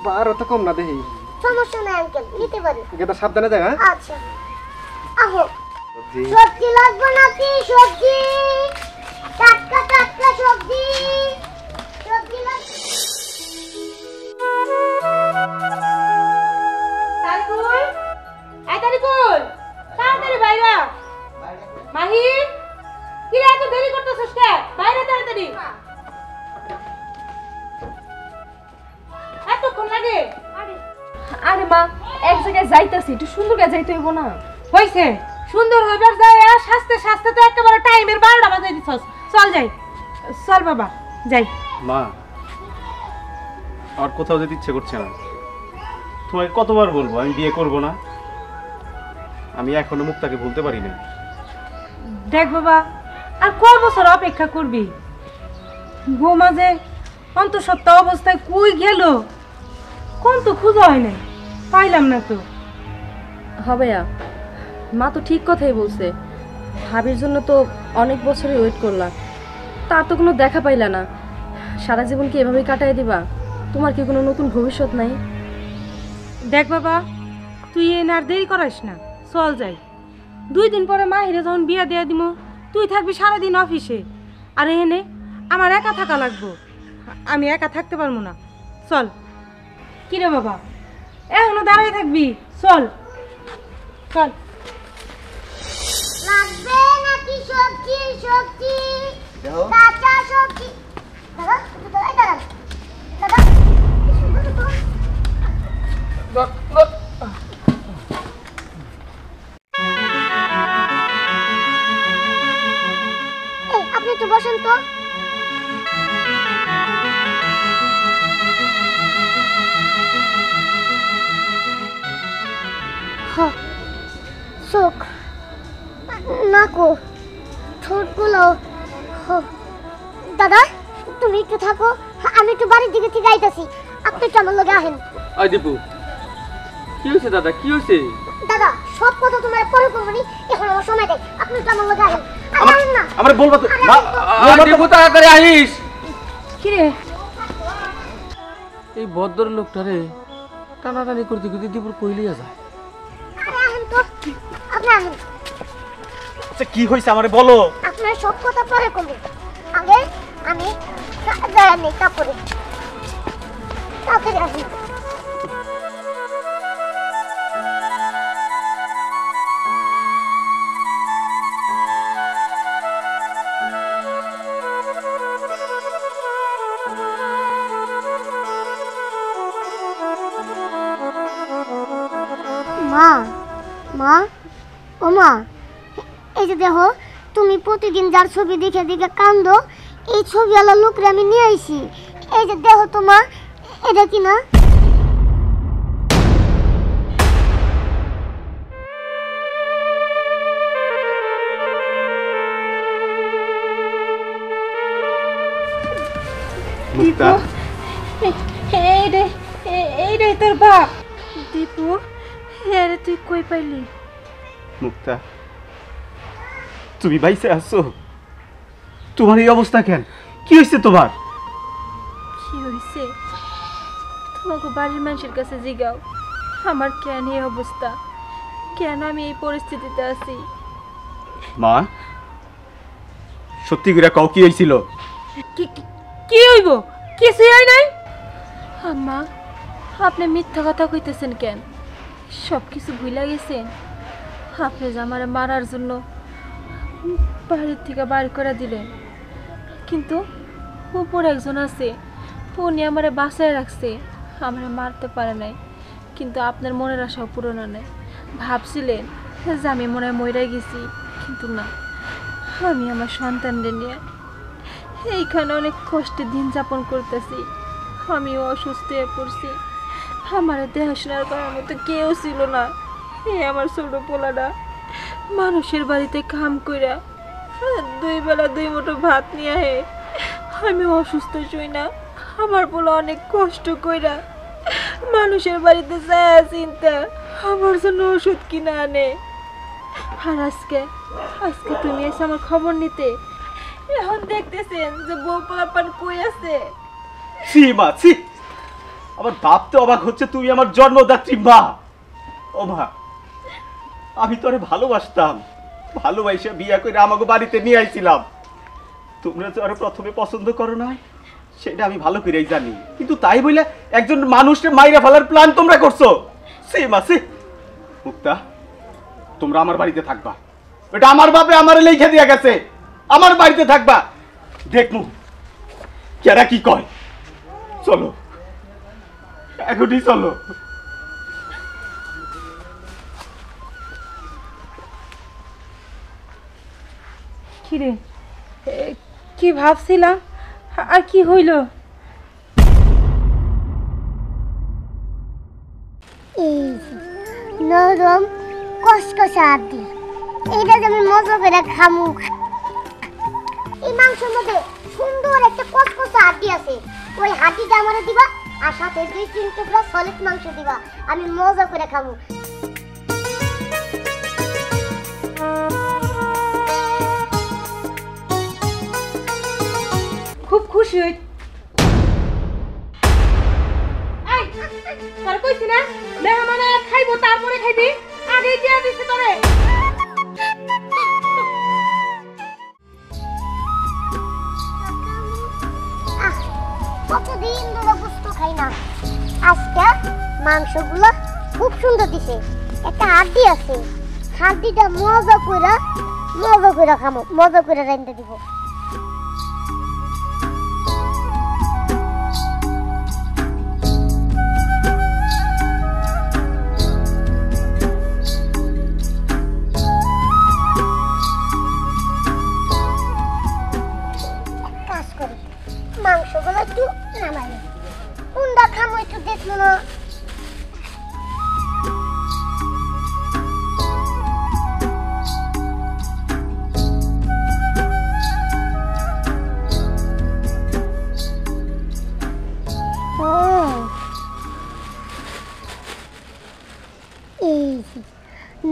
বারো তো কম না দেখি। সমস্যা নাই আঙ্কেল, নিতে পারি। গেটা সাবধানে যাই। হ্যাঁ, আচ্ছা আহো। সবজি সবজি লাগবে নাকি? সবজি, টাটকা টাটকা সবজি। সবজি লাগবে। তারিকুল, এই তারিকুল, তাড়াতাড়ি বাইরে। মাহির, কি রে এত দেরি করতেছিস কে? বাইরে তাড়াতাড়ি। এতক্ষণ লাগে? আরে মা, এক জায়গায় যাইতাছি, একটু সুন্দর করে যাইতে হইব না? হইছে, সুন্দর হইবার যায় আর সাজতে সাজতে তো একেবারে টাইমের 12টা বাজাই দিছস। চল যাই, চল বাবা যাই। মা, আর কোথাও যেতে ইচ্ছে করছে না। তোমাকে কতবার বলবো আমি বিয়ে করব না? আমি এখনো মুক্তাকে ভুলতে পারি না। দেখ বাবা, আর কয় বছর অপেক্ষা করবি? বৌমা যে অন্তঃসত্ত্বা অবস্থায় কই গেল, কোন তো খুঁজা হয় নাই, পাইলাম না তো। হবে মা তো ঠিক কথাই বলছে, ভাবির জন্য তো অনেক বছরই ওয়েট করলাম, তার তো কোনো দেখা পাইলা না। সারা জীবন কি এভাবেই কাটাই দিবা? তোমার কি কোনো নতুন ভবিষ্যৎ নাই? দেখ বাবা, তুই এনে আর দেরি করাস না, চল যাই। 2 দিন পরে মাহিরে যখন বিয়া দেয়া দিমু, তুই থাকবি সারাদিন অফিসে, আর এনে আমার একা থাকা লাগবো। আমি একা থাকতে পারবো না, চল। কিরে বাবা, এখনো দাঁড়াই থাকবি? চল চল। লাগবে নাকি সবজি? সবজি কাঁচা সবজি। দাদা এই দাদা দাদা কি সুন্দর তো। এই আপনি একটু বসেন তো। চোখ, নাকো, ঠোঁটগুলো। দাদা তুমি একটু থাকো, আমি একটু বাড়ির দিকে থেকে আইতাছি, আপনি একটু আমার লগে আহেন। আই দীপু, কি হয়েছে দাদা, কি হয়েছে? দাদা সব কথা তোমার পরে বলবনি, এখন আমার সময় দেয়, আপনি একটু আমার লগে আহেন। আহেন না। আমার বলবা তো না। দীপু তাড়াতাড়ি আইস। কিরে, এই ভদ্র লোকটারে টানাটানি করতে করতে দীপুর কইলিয়া যায়। আরে আহেন তো, আপনি আহেন। আচ্ছা কি হয়েছে আমারে বলো। আপনার সব কথা পরে করবো, আগে আমি যাই নেই কাপড়ে, তাড়াতাড়ি আসুন। মা, মা, ও মা, এই যে দেখো, তুমি প্রতিদিন যার ছবি দেখে দেখে কান্দো, এই ছবিওয়ালা লোকরে আমি নিয়ে আইছি। এই যে দেখো তো মা, এটা কি না? মুক্তা, এইটাই তোর বাপ? দীপু, হ্যাঁ রে, তুই কই পাইলি? মুক্তা তুমি বাইসে আসছো? তোমার এই অবস্থা কেন? কি হয়েছে তোমার? কি হয়েছে তোমাকে বাড়ির মানুষের কাছে জিগাও, আমার কেন এই অবস্থা, কেন আমি এই পরিস্থিতিতে আছি। মা সত্যি করে কও, কি হয়েছিল? কি হইব? কিছুই হয় নাই। আম্মা, আপনি মিথ্যা কথা কইতেছেন কেন? সব কিছু ভুলে গেছেন? আপনি যে আমারে মারার জন্য বাড়ির থেকে বাড়ি করে দিলেন, কিন্তু উপর একজন আছে, উনি আমারে বাঁচায় রাখছে, আমারে মারতে পারে নাই। কিন্তু আপনার মনের আশাও পূরণ নাই। ভাবছিলেন যে আমি মনে হয় মরে গেছি, কিন্তু না, আমি আমার সন্তানদের নিয়ে এইখানে অনেক কষ্টে দিন যাপন করতেছি। আমিও অসুস্থ হয়ে পড়ছি, আমার দেখাশোনার করার মতো কেউ ছিল না। আমার ছোট পোলাটা মানুষের বাড়িতে কাম কইরা 2 বেলা 2 মুঠো ভাত নিয়ে আহে। আমি অসুস্থ শুই না, আমার পোলা অনেক কষ্ট কইরা মানুষের বাড়িতে যায় চিন্তা আমার জন্য ওষুধ কিনা আনে। আর আজকে তুমি এসে আমার খবর নিতে, এখন দেখতেছেন যে বউ পোলাপান কই আছে। ছি মা, ছি, আমার ভাবতে অবাক হচ্ছে তুমি আমার জন্মদাত্রী মা। ও মা, আমি তোরে ভালোবাসতাম, ভালোবাসা বিয়া করে আমাকে বাড়িতে নিয়ে আইছিলাম। তোমরা তো আরো প্রথমে পছন্দ করো না, সেটা আমি ভালো করেই জানি, কিন্তু তাই বলে একজন মানুষকে মাইরা ফেলার প্ল্যান তোমরা করছো। সে মা, সে। মুক্তা, তোমরা আমার বাড়িতে থাকবা, এটা আমার বাপে আমার লেখা দিয়া গেছে, আমার বাড়িতে থাকবা। দেখমু কেরা কি কয়। চলো এখনই চলো। কিরে, কি ভাবছিলাম আর কি হইল? এই নরম কসকসা হাড্ডি, এইটা যে আমি মজা করে খামু। এই মাংসের মধ্যে সুন্দর একটা কসকসা হাড্ডি আছে, ওই হাড্ডিটা আমার দিবা, আর সাথে 2-3 টুকরা সলিড মাংস দিবা, আমি মজা করে খামু। খুব খুশি হই, তোর কইছি না মেহমান খাইবো তারপরে খাইবি, আগে দিয়া দিছে তোরে। কতদিন ধরে গোস্ত খাই না, আজকে মাংসগুলো খুব সুন্দর দিছে। একটা হাড্ডি আছে, হাড্ডিটা মজা করে খামো, মজা করে রাইন্দা দিব। কাজ করি, মাংসগুলো একটু নামাই, কোনটা খামো একটু দেখলো না।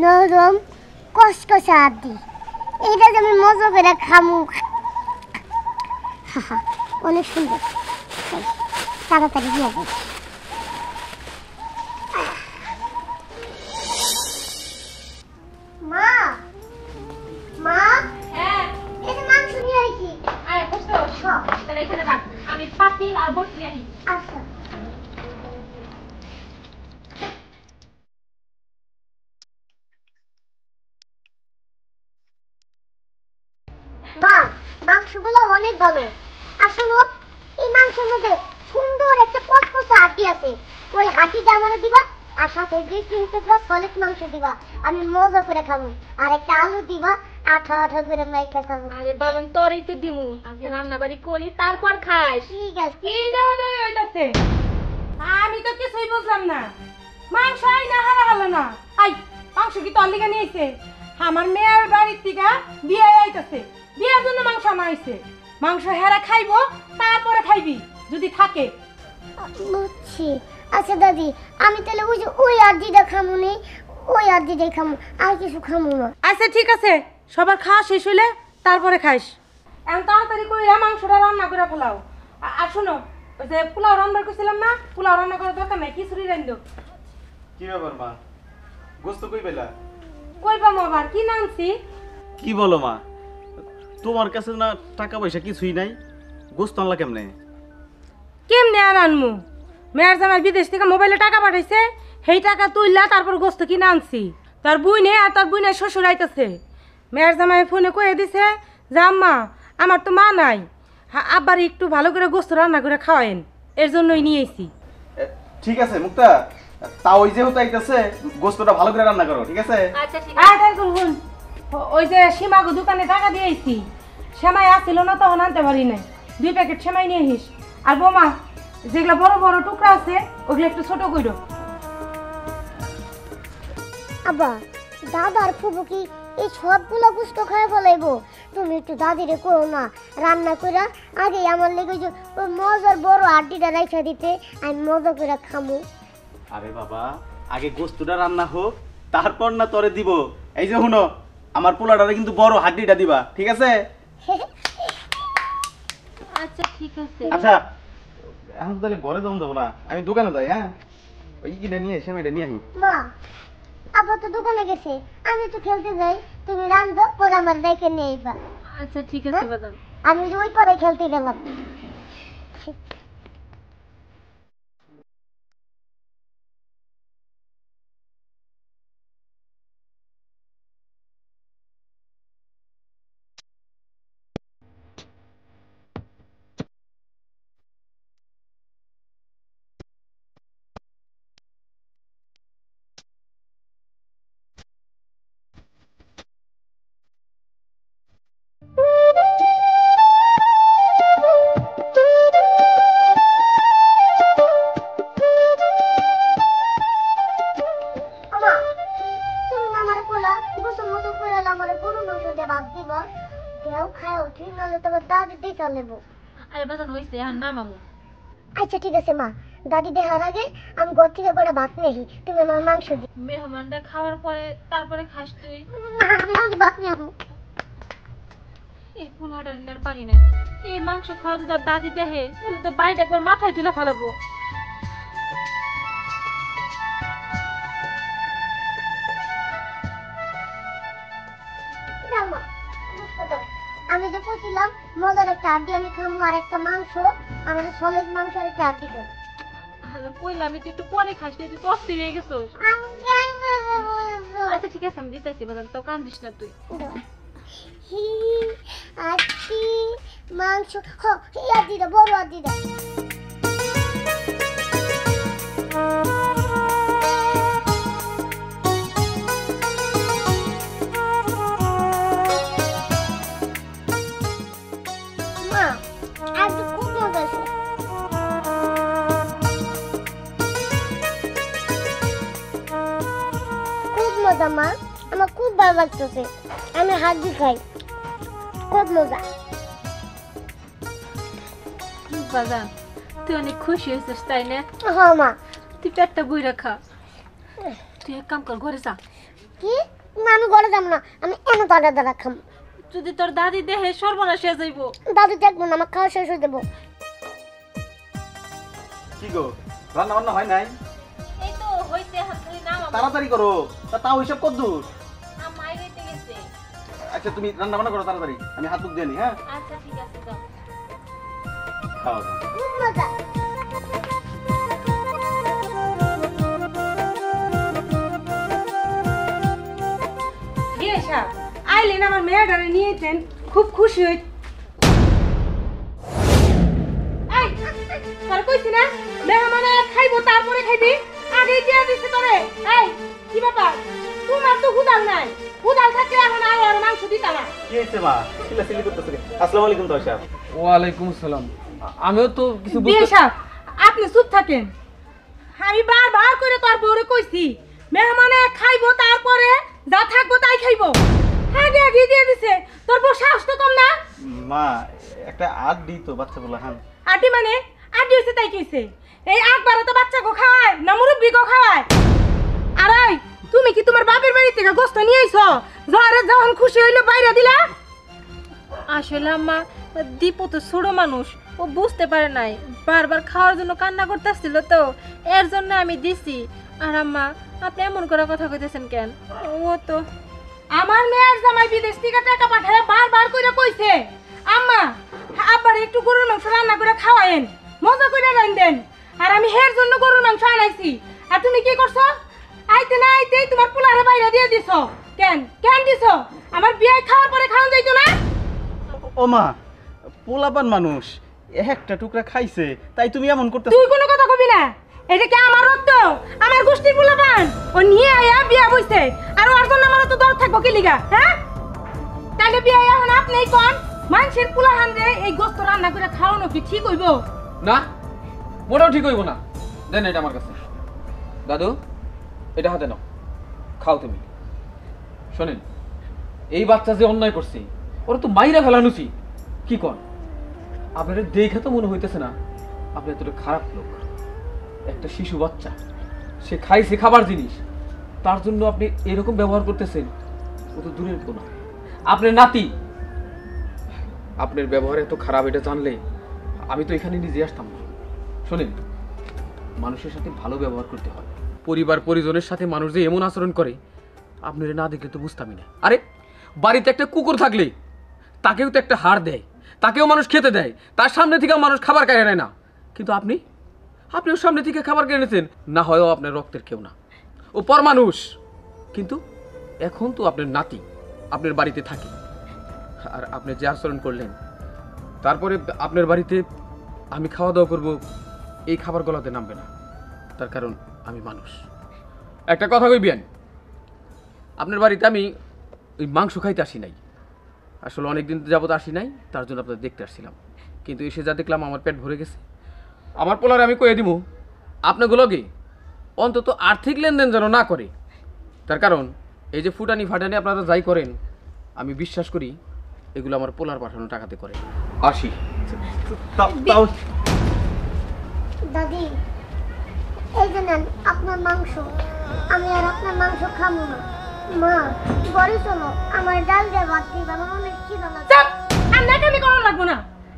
নরম কসকসা হাড্ডি, এইটা যে আমি মজা করে খামু, অনেক সুন্দর। তাড়াতাড়ি দিয়ে যাবে। মা মা, হ্যাঁ এই যে মাংস নিয়ে আইছি। আরে বুঝছো তাহলে এখানে রাখ, আমি পাতিল আর বসে আনি। আচ্ছা মা, মাংসগুলো অনেক ভালো। আসলে এই মাংসের মধ্যে সুন্দর একটা কসকসা হাড্ডি আছে, ওই হাড্ডিটা আমার দিবা, আর সাথে 2-3 টুকরা সলিড মাংস দিবা, আমি মজা করে খাবো। আর একটা আলু দিবা, আঠা আঠা করে মাইকা খাবো। আরে বাবা তোরই তো দিমু, আমি রান্না বাড়ি করি তারপর খাস। ঠিক আছে। কি জানো হইতাছে, আমি তো কিছুই বুঝলাম না। মাংস আই না হারা হলো না। আই মাংস কি তোর লিগা নিয়েছে? আমার মেয়ের বাড়ির থেকে বিয়ে আইতাছে, বিয়ের জন্য মাংস আনাইছে। মাংস হেরা খাইবো তারপরে খাইবি যদি থাকে। বুঝছি। আচ্ছা দাদি, আমি তাহলে ওই হাড্ডিটা খামো নি, ওই হাড্ডিটাই খামো, আর কিছু খামো না। আচ্ছা ঠিক আছে, সবার খাওয়া শেষ হইলে তারপরে খাইস। এখন তাড়াতাড়ি কইরা মাংসটা রান্না করে ফেলাও। আর শোনো, ওই যে পোলাও রান্না করছিলাম না, পোলাও রান্না করার দরকার নাই, খিচুড়ি রান্ধো। কি ব্যাপার মা, গোস্ত কই পেলা? কই পাবো আবার, কি নামছি? কি বলো মা, তোমার কাছে না টাকা পয়সা কিছুই নাই, গোস্ত আনলা কেমনে? কেমনে আর আনমু? মেয়ের জামাই বিদেশ থেকে মোবাইলে টাকা পাঠাইছে, সেই টাকা তুইলা তারপর গোস্ত কিনে আনছি। তোর বুইনে আর তোর বুইনের শ্বশুর আইতাছে। মেয়ের জামাই ফোনে কয়ে দিছে যে আম্মা আমার তো মা নাই, আব্বার একটু ভালো করে গোস্ত রান্না করে খাওয়াইন, এর জন্যই নিয়ে আইছি। ঠিক আছে মুক্তা, তা ওই যে হতে আইতাছে, গোস্তটা ভালো করে রান্না করো, ঠিক আছে? আচ্ছা ঠিক আর তাই করুন, ওই যে সীমাগো দোকানে টাকা দিয়েছি, সেমাই আসছিল না তখন আনতে পারি নাই, 2 প্যাকেট সেমাই নিয়ে আসিস। আর বোমা যেগুলো বড় বড় টুকরা আছে ওগুলো একটু ছোট কইরো। আব্বা, দাদা আর ফুবু কি এই সবগুলো গুস্ত খায় ফেলাইবো? তুমি একটু দাদিরে করো না, রান্না করে আগে আমার লেগে ওই মজার বড় হাড্ডিটা রাইখা দিতে, আমি মজা করে খামু। আরে বাবা, আগে গোস্তটা রান্না হোক, তারপর না তোরে দিব। এই যে শুনো, আমার পোলাটারে কিন্তু বড় হাড্ডিটা দিবা, ঠিক আছে? আচ্ছা ঠিক আছে। আচ্ছা এখন তাহলে ঘরে যাবো না, আমি দোকানে যাই। হ্যাঁ, ওই কিনে নিয়ে এসে আমি এটা নিয়ে আসি। মা, আব্বা তো দোকানে গেছে, আমি তো খেলতে যাই, তুমি রান্ধো, পরে আমার দেখে নিয়ে আইবা। আচ্ছা ঠিক আছে বাদাম। আমি ওই পরে খেলতে গেলাম। আরে বাদাম হইছে, আর না মামু। আচ্ছা ঠিক আছে মা, দাদি দেখার আগে আমি ঘর থেকে করে ভাত নিয়ে আসি, তুমি আমার মাংস দিও। মেহমানটা খাওয়ার পরে তারপরে খাস তুই। আমি ভাত নিয়ে আসবো। এই পোলাটা নিয়ে পারি না, এই মাংস খাওয়া যদি দাদি দেখে তাহলে তো বাড়িটা একবার মাথায় তুলে ফেলাবো। যে বলছিলাম মজার একটা হাড্ডি আমি খাবো আর একটা মাংস, আমাদের সলিড মাংস আর একটা হাড্ডি খাবো। কইলাম আমি একটু পরে খাস, তুই তো অস্থির হয়ে গেছিস। আচ্ছা ঠিক আছে, আমি দিতেছি বাজান, তো কান্দিস না তুই। হাড্ডি মাংস, এই হাড্ডিটা বড় হাড্ডিটা। মা আজকে খুব মজা হয়েছে। খুব মজা মা, আমার খুব ভালো লাগতেছে। আমি হাড্ডি খাই, খুব মজা। বাজান তুই অনেক খুশি হয়েছিস তাই না? হ্যাঁ মা। তুই পেটটা বইরা খা। তুই এক কাম কর, ঘরে যা। কি? না আমি ঘরে যাবো না, আমি এনে দাদা দাদা খাম। যদি তোর দাদি দেহে সর্বনাশ হয়ে যাইব। দাদু দেখবো না, আমার খাওয়া শেষ হয়ে দেবো। কি গো, রান্না বান্না হয় নাই? এই তো হইছে, এখন খালি নাম তাড়াতাড়ি করো, তাও হিসাব কত দূর? মাই হইতে গেছে। আচ্ছা তুমি রান্না বান্না করো তাড়াতাড়ি, আমি হাত মুখ দিয়ে নি। হ্যাঁ আচ্ছা ঠিক আছে, যাও। খাওয়া দাও। খুব মজা। বিয়েশা আইলেন আমার মেয়েটারে নিয়েছেন, খুব খুশি হই। এই তোর কইছি না মেহমানে খাইবো তারপরে খাইবি, আগে দিয়া দিছে তোরে। এই কি ব্যাপার, তোমার তো হুদাল নাই, হুদাল থাকলে এখন আর মাংস দিতা না। কি হয়েছে মা, চিল্লাচিল্লি করতেছে? আসসালামু আলাইকুম তো সাহেব। ওয়ালাইকুম আসসালাম। আমিও তো কিছু বুঝতে বিয়েশা আপনি চুপ থাকেন। আমি বারবার করে তোর বউরে কইছি মেহমানে খাইবো তারপরে যা থাকবো তাই খাইবো, আগে আগে দিয়ে দিছে। তোর বউ সাহস তো কম না? মা একটা আড্ডি তো বাচ্চা বলা। হ্যাঁ আড্ডি মানে আড্ডি হইছে তাই কইছে। এই আকবারে তো বাচ্চা গো খাওয়ায় না মুরব্বি গো খাওয়ায়। আর এই তুমি কি তোমার বাপের বাড়ি থেকে গোস্ত নিয়ে আইছো, ঝড়ে যখন খুশি হইলো বাইরে দিলা? আসলে আম্মা, দীপু তো ছোট মানুষ, ও বুঝতে পারে নাই, বারবার খাওয়ার জন্য কান্না করতেছিল, তো এর জন্য আমি দিছি। আর আম্মা আপনি এমন করে কথা কইতেছেন কেন? ও তো আমার মেয়ের জামাই বিদেশ থেকে টাকা পাঠায় বারবার করে কইছে আম্মা আব্বার একটু গরুর মাংস রান্না করে খাওয়ায়েন, মজা করে রান্ধেন। আর আমি হের জন্য গরুর মাংস আনাইছি, আর তুমি কি করছো? আইতে না আইতেই তোমার পোলারে বাইরে দিয়ে দিছো। কেন কেন দিছো? আমার বিয়ে খাওয়ার পরে খাওয়া যাইতো না? ও মা, পোলাপান মানুষ একটা টুকরা খাইছে তাই তুমি এমন করতেছ? তুই কোনো কথা কবি না, এটা কি আমার রক্ত, আমার গোষ্ঠীর পোলাপান। ও নিয়ে আয়া বিয়া বইছে, আর ওর জন্য আমার তো দর থাকবো কি লিগা? হ্যাঁ তাইলে বিয়া এখন আপনিই কোন মানুষের পোলাহান রে এই গোস্ত রান্না করে খাওয়ানো কি ঠিক হইব? না, মোটাও ঠিক হইব না। দেন এটা আমার কাছে। দাদু এটা হাতে নাও, খাও তুমি। শোনেন, এই বাচ্চা যে অন্যায় করছে ওরা তো মাইরা ফেলানো উচিত। কি কন? আপনার দেখে তো মনে হইতেছে না আপনি এতটা খারাপ লোক। একটা শিশু বাচ্চা, সে খাইছে খাবার জিনিস, তার জন্য আপনি এরকম ব্যবহার করতেছেন। ও তো দূরের কোনো আপনার নাতি। আপনার ব্যবহার এত খারাপ এটা জানলে আমি তো এখানে নিজে আসতাম না। শোনেন, মানুষের সাথে ভালো ব্যবহার করতে হয়। পরিবার পরিজনের সাথে মানুষ যে এমন আচরণ করে আপনারা না দেখলে তো বুঝতামই না। আরে বাড়িতে একটা কুকুর থাকলে তাকেও তো একটা হাড় দেয়, তাকেও মানুষ খেতে দেয়, তার সামনে থেকে মানুষ খাবার কেড়ে নেয় না। কিন্তু আপনিও সামনে থেকে খাবার কেড়ে নিয়েছেন। না হয়ও আপনার রক্তের কেউ না, ও পর মানুষ। কিন্তু এখন তো আপনার নাতি আপনার বাড়িতে থাকে, আর আপনি যে আচরণ করলেন, তারপরে আপনার বাড়িতে আমি খাওয়া দাওয়া করবো, এই খাবার গলাতে নামবে না। তার কারণ আমি মানুষ। একটা কথা কইবেন, আপনার বাড়িতে আমি ওই মাংস খাইতে আসি নাই। আসলে অনেকদিন যাবত আসি নাই, তার জন্য আপনাদের দেখতে আসছিলাম। কিন্তু এসে যা দেখলাম আমার পেট ভরে গেছে। আমার পোলারে আমি কয়ে দিব আপনাগুলোকে অন্তত আর্থিক লেনদেন যেন না করে। তার কারণ এই যে ফুটানি ফাটানি আপনারা যাই করেন, আমি বিশ্বাস করি এগুলো আমার পোলার পাঠানো টাকাতে করে। আসি। তাও দাদি এই যে নেন আপনার মাংস, আমি আর আপনার মাংস খাবো না। মা ঘরে চলো, আমার ডাল দিয়ে ভাত দিবা, আমার অনেক খিদা লাগছে। চুপ, আর নাকামি করানো লাগবো না।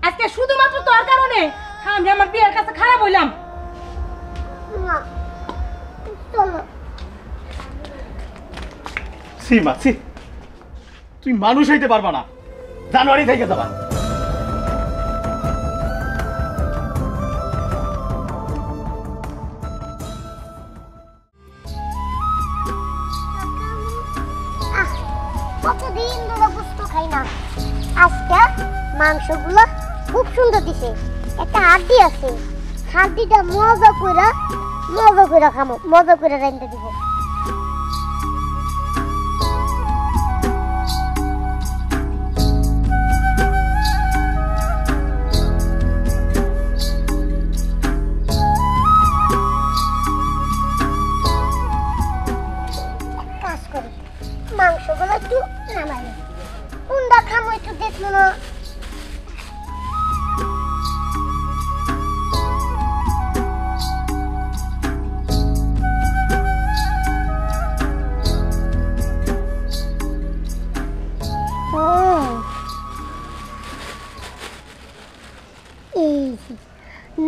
আজকে শুধুমাত্র তোর কারণে আমি আমার বিয়ের কাছে খারাপ হইলাম। মা চলো। সি মা সি, তুই মানুষ হইতে পারবা না। জানুয়ারি থেকে যাবা। কতদিন ধরে গোস্ত খাই না, আজকে মাংসগুলো খুব সুন্দর দিছে। একটা হাড্ডি আছে, হাড্ডিটা মজা করে খামো, মজা করে রাইন্দা দিব। কাজ করি, মাংসগুলো একটু নামাই, কোনটা খামো একটু দেখলো না।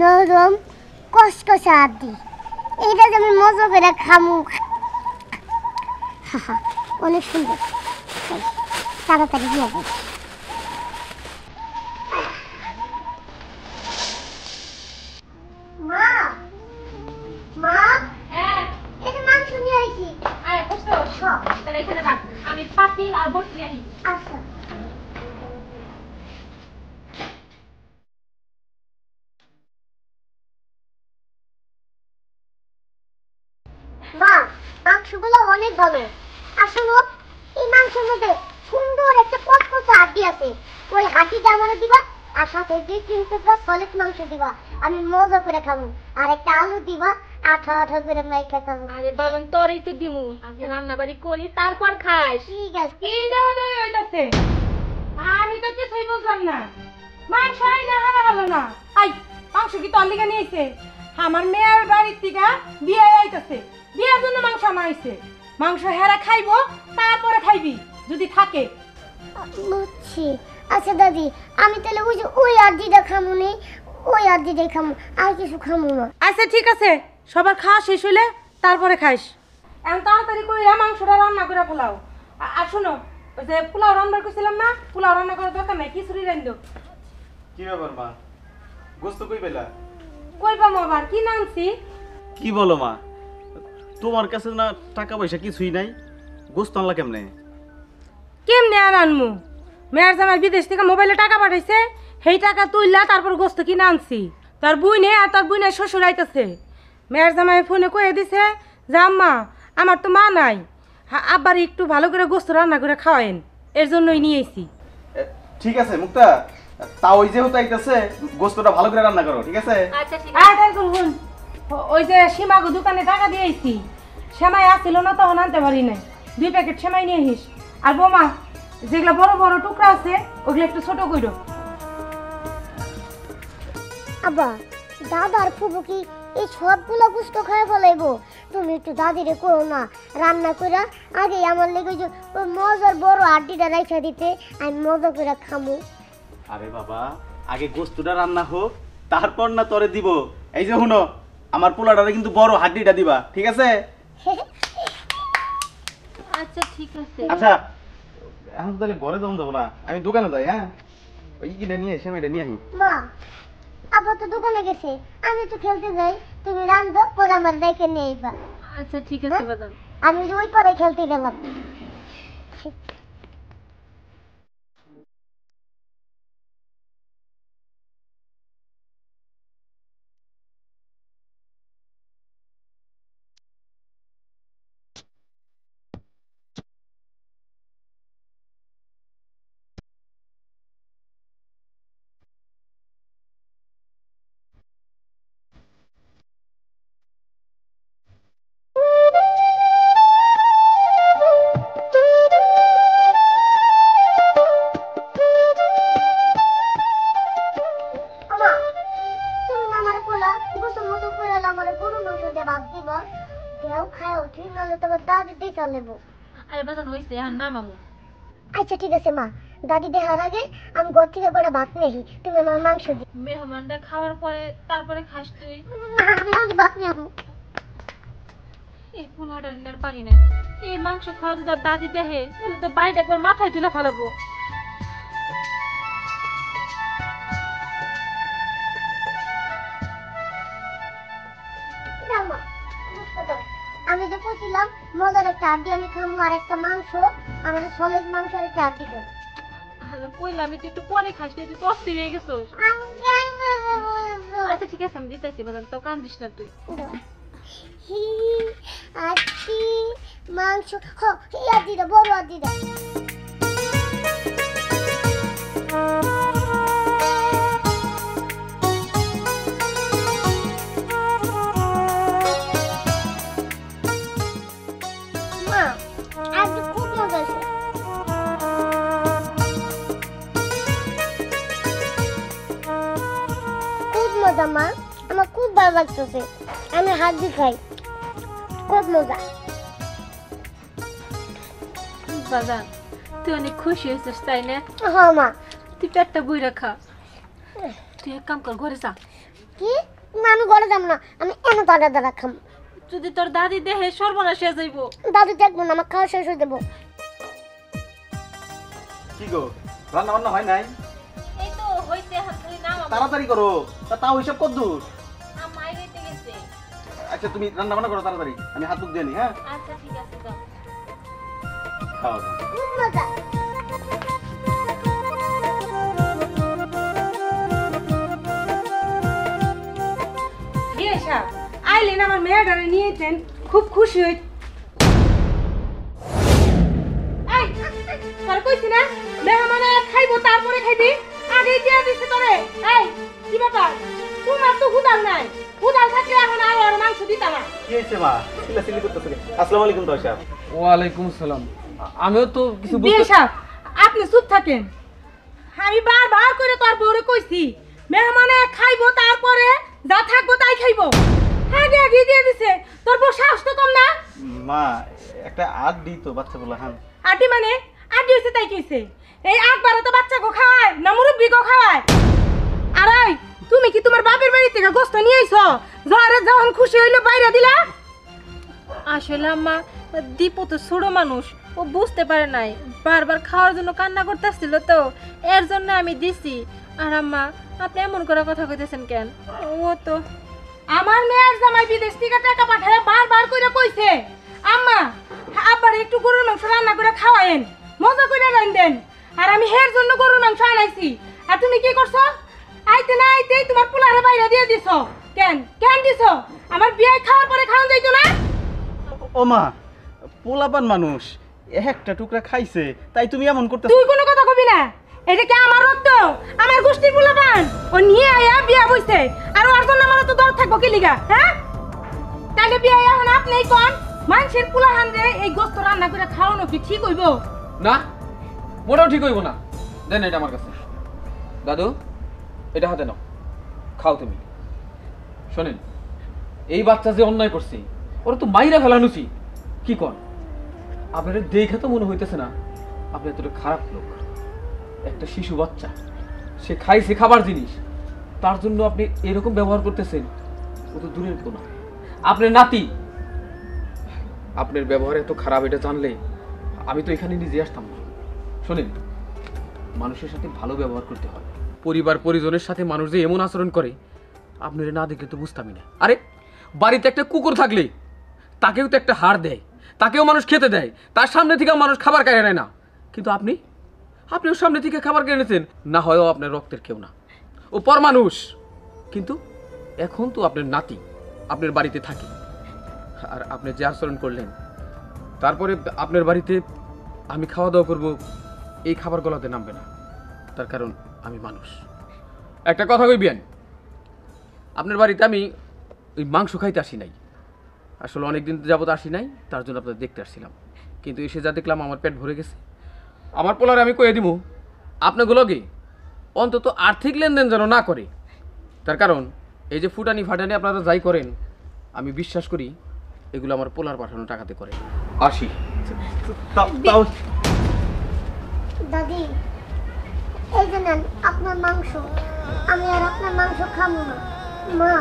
নরম কসকসা হাড্ডি, এইটা যে আমি মজা করে খামু। অনেক সুন্দর, তাড়াতাড়ি দিয়ে যাবে। মা মা, এটা মাংস নিয়ে আইছি। আমি পাতিল আর বসে আনি। আচ্ছা মা, মাংসগুলো অনেক ভালো। আসলে এই মাংসের মধ্যে সুন্দর একটা কচকচা হাড্ডি আছে, ওই হাড্ডিটা আমার দিবা, আর সাথে 2-3 টুকরা সলিড মাংস দিবা, আমি মজা করে খাবো। আর একটা আলু দিবা, আঠা আঠা করে মাইখা খাবো। আরে বাবান তোরই তো দিমু, আগে রান্না বাড়ি করি তারপর খাস। ঠিক আছে। কি জানো হইতাছে, আমি তো কিছুই বুঝলাম না। মাংস আইনা হারা হলো না। আই মাংস কি তোর লিগা নিয়েছে? আমার মেয়ের বাড়ির থেকে বিয়ে আইতাছে, বিয়ের জন্য মাংস আনাইছে। মাংস হেরা খাইবো, তারপরে খাইবি যদি থাকে। বুঝছি। আচ্ছা দাদি, আমি তাহলে ওই হাড্ডিটা খামো নি, ওই হাড্ডিটাই খামো, আর কিছু খামো না। আচ্ছা ঠিক আছে, সবার খাওয়া শেষ হইলে তারপরে খাইস। এখন তাড়াতাড়ি কইরা মাংসটা রান্না করে ফেলাও। আর শোনো, ওই যে পোলাও রান্না করছিলাম না, পোলাও রান্না করার দরকার নাই, খিচুড়ি রান্ধো। কি ব্যাপার মা, গোস্ত কই পেলা? কই পামো আবার, কি নামছি? কি বলো মা, তোমার কাছে না টাকা পয়সা কিছুই নাই, গোস্ত আনলা কেমনে? কেমনে আর আনমু? মেয়ের জামাই বিদেশ থেকে মোবাইলে টাকা পাঠাইছে, সেই টাকা তুইলা তারপর গোস্ত কিনে আনছি। তার বুইনে আর তার বুইনের শ্বশুর আইতাছে। মেয়ের জামাই ফোনে কয়ে দিছে যে আম্মা আমার তো মা নাই, আব্বার একটু ভালো করে গোস্ত রান্না করে খাওয়ায়েন, এর জন্যই নিয়েছি। ঠিক আছে মুক্তা, তা ওই যেহেতু আইতাছে গোস্তটা ভালো করে রান্না করো, ঠিক আছে? আচ্ছা ঠিক আর তাই করুন, ওই যে সীমাগো দোকানে টাকা দিয়েছি, সেমাই আসছিল না তখন আনতে পারি নাই, 2 প্যাকেট সেমাই নিয়ে আসিস। আর বোমা, যেগুলো বড় বড় টুকরা আছে ওগুলো একটু ছোট কইরো। আব্বা, দাদার ফুবু কি এই সবগুলো গুস্ত খায় ফেলাইবো? তুমি একটু দাদিরে করো না, রান্না করে আগে আমার লেগে যে ওই মজার বড় হাড্ডিটা রাইখা দিতে, আমি মজা করে খামু। আরে বাবা, আগে গোস্তটা রান্না হোক, তারপর না তোরে দিব। এই যে শুনো, আমার পোলাটারে কিন্তু বড় হাড্ডিটা দিবা, ঠিক আছে? আচ্ছা ঠিক আছে। আচ্ছা এখন তাহলে ঘরে যাবো যাবো না, আমি দোকানে যাই। হ্যাঁ, ওই কিনে নিয়ে এসে এটা নিয়ে আসি। মা, আব্বা তো দোকানে গেছে, আমি তো খেলতে যাই, তুমি রান্ধো, পরে আমার দেখে নিয়ে আইবা। আচ্ছা ঠিক আছে বাজান। আমি ওই পরে খেলতে গেলাম। আরে বাজান হইছে, আর না মামু। আচ্ছা ঠিক আছে মা, দাদি দেখার আগে আমি ঘর থেকে করে ভাত নিয়ে আসি, তুমি আমার মাংস দি। মেহমানটা খাওয়ার পরে তারপরে খাস তুই। আমি ভাত নিয়ে আসবো। এই পোলাটা আর পারি না, এই মাংস খাওয়া যদি দাদি দেখে তাহলে তো বাড়িটা একবার মাথায় তুলে ফেলাবো। বলছিলাম মজার একটা হাড্ডি আমি খাবো আর একটা মাংস আমাদের সলিড মাংস আর একটা হাড্ডি খাবো। কইলাম তুই একটু পরে খাস, তুই তো অস্থির হয়ে গেছিস। আচ্ছা ঠিক আছে, আমি দিতেছি বাজান, তো কান্দিস না তুই। হাড্ডি মাংস এই হাড্ডিটা বড় হাড্ডিটা। মা আজকে খুব মজা হয়েছে। খুব মজা মা, আমার খুব ভালো লাগতেছে। আমি হাড্ডি খাই, খুব মজা। বাজান তুই অনেক খুশি হয়েছিস তাই না? হ্যাঁ মা। তুই পেটটা বইরা খা। তুই এক কাম কর, ঘরে যা। কি না, আমি ঘরে যাবো না, আমি এনে দাদা দাদা খাম। যদি তোর দাদি দেহে সর্বনাশ হয়ে যাইব। দাদু দেখবো না, আমার খাওয়া শেষ হয়ে দেবো। কি গো, রান্না বান্না হয় নাই? এই তো হইছে, হাত তুই নাম তাড়াতাড়ি করো, তাও হিসাব কত দূর? আমায় হইতে গেছে। আচ্ছা তুমি রান্না বান্না করো তাড়াতাড়ি, আমি হাত মুখ দিয়ে নি। হ্যাঁ আচ্ছা ঠিক আছে, যাও। খাওয়া দাও। খুব মজা। বিয়ে সাহেব আইলেন, আমার মেয়েটারে নিয়েছেন, খুব খুশি হই। এই তোর কইছি না মেহমানে খাইবো তারপরে খাইবি, আগে দিয়ে দিছে তোরে। এই কি ব্যাপার, তোমার তো হুদাল নাই, হুদাল থাকলে এখন আর মাংস দিতা না। কি হয়েছে মা, চিল্লাচিল্লি করতেছ? আসসালামু আলাইকুম তো সাহেব। ওয়ালাইকুম আসসালাম। আমিও তো কিছু বিয়ে বুঝতে সাহেব আপনি চুপ থাকেন। আমি বারবার করে তোর বউরে কইছি মেহমানে খাইবো তারপরে যা থাকবো তাই খাইবো, আগে আগে দিয়ে দিছে। তোর বউ সাহস তো কম না। মা একটা আট দিই তো বাচ্চা বলা। হ্যাঁ আটি মানে আটি হইছে তাই কইছে। এই আটবারে তো বাচ্চা গো খাওয়ায় না মুরব্বি গো খাওয়ায়। আর এই তুমি কি তোমার বাপের বাড়ি থেকে গোস্ত নিয়ে আইছো, জরে যখন খুশি হইলো বাইরে দিলা? আসলে আম্মা দীপু তো ছোট মানুষ, ও বুঝতে পারে নাই, বারবার খাওয়ার জন্য কান্না করতেছিল, তো এর জন্য আমি দিছি। আর আম্মা আপনি এমন করে কথা কইতেছেন কেন? ও তো আমার মেয়ের জামাই বিদেশ থেকে টাকা পাঠায় বারবার করে কইছে আম্মা আব্বার একটু গরুর মাংস রান্না করে খাওয়ায়েন, মজা করে রান্ধেন। আর আমি হের জন্য গরুর মাংস আনাইছি, আর তুমি কি করছো? আইতে না আইতেই তোমার পোলারে বাইরে দিয়ে দিছো। কেন কেন দিছো? আমার বিয়ে খাওয়ার পরে খাওয়া যাইতো না? ও মা, পোলাপান মানুষ একটা টুকরা খাইছে তাই তুমি এমন করতে? তুই কোনো কথা কবি না, এটা কি আমার রক্ত, আমার গোষ্ঠীর পোলাপান? ও নিয়ে আয়া বিয়া বইছে, আর ওর জন্য আমার তো দর থাকবো কি লিগা? হ্যাঁ তাহলে বিয়া এখন আপনিই কোন মানুষের পোলাহান রে এই গোস্ত রান্না করে খাওয়ানো কি ঠিক হইব? না, মোটাও ঠিক হইব না। দেন এটা আমার কাছে। দাদু এটা হাতে নাও, খাও তুমি। শোনেন, এই বাচ্চা যে অন্যায় করছে ওরা তো মাইরা ফেলানুছি। কি কর, আপনার দেখে তো মনে হইতেছে না আপনি এতটা খারাপ লোক। একটা শিশু বাচ্চা, সে খাইছে খাবার জিনিস, তার জন্য আপনি এরকম ব্যবহার করতেছেন। ও তো দূরের কোনো আপনার নাতি। আপনার ব্যবহার এত খারাপ এটা জানলে আমি তো এখানে নিজে আসতাম না। শোনেন, মানুষের সাথে ভালো ব্যবহার করতে হয়। পরিবার পরিজনের সাথে মানুষ যে এমন আচরণ করে আপনারা না দেখলে তো বুঝতামই না। আরে বাড়িতে একটা কুকুর থাকলে তাকেও তো একটা হাড় দেয়, তাকেও মানুষ খেতে দেয়, তার সামনে থেকে মানুষ খাবার কেড়ে নেয় না। কিন্তু আপনিও সামনে থেকে খাবার কেড়েছেন। না হয়ও আপনার রক্তের কেউ না, ও পর মানুষ। কিন্তু এখন তো আপনার নাতি আপনার বাড়িতে থাকে, আর আপনি যে আচরণ করলেন, তারপরে আপনার বাড়িতে আমি খাওয়া দাওয়া করব, এই খাবার গলাতে নামবে না। তার কারণ আমি মানুষ। একটা কথা কইবেন, আপনার বাড়িতে আমি ওই মাংস খাইতে আসি নাই। আসলে অনেকদিন যাবত আসি নাই, তার জন্য আপনাদের দেখতে আসছিলাম। কিন্তু এসে যা দেখলাম আমার পেট ভরে গেছে। আমার পোলারে আমি কয়ে দিব আপনাগুলোকে অন্তত আর্থিক লেনদেন যেন না করে। তার কারণ এই যে ফুটানি ফাটানি আপনারা যাই করেন, আমি বিশ্বাস করি এগুলো আমার পোলার পাঠানো টাকাতে করে। আসি। দাদি এই যে নেন আপনার মাংস, আমি আর আপনার মাংস খাবো না। মা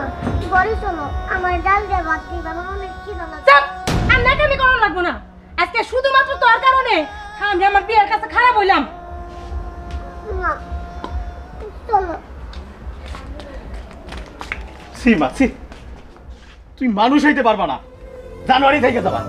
বড়ি চলো, আমার ডাল দিয়ে ভাত দিবে, আমার অনেক খিদা লাগছে। চুপ, আর নাকামি করা লাগবো না। আজকে শুধুমাত্র তোর কারণে আমি আমার বিয়ের কাছে খারাপ হইলাম। মা চলো। সীমা, তুই মানুষ হইতে পারবা না, জানুয়ারি থেকে যাবা।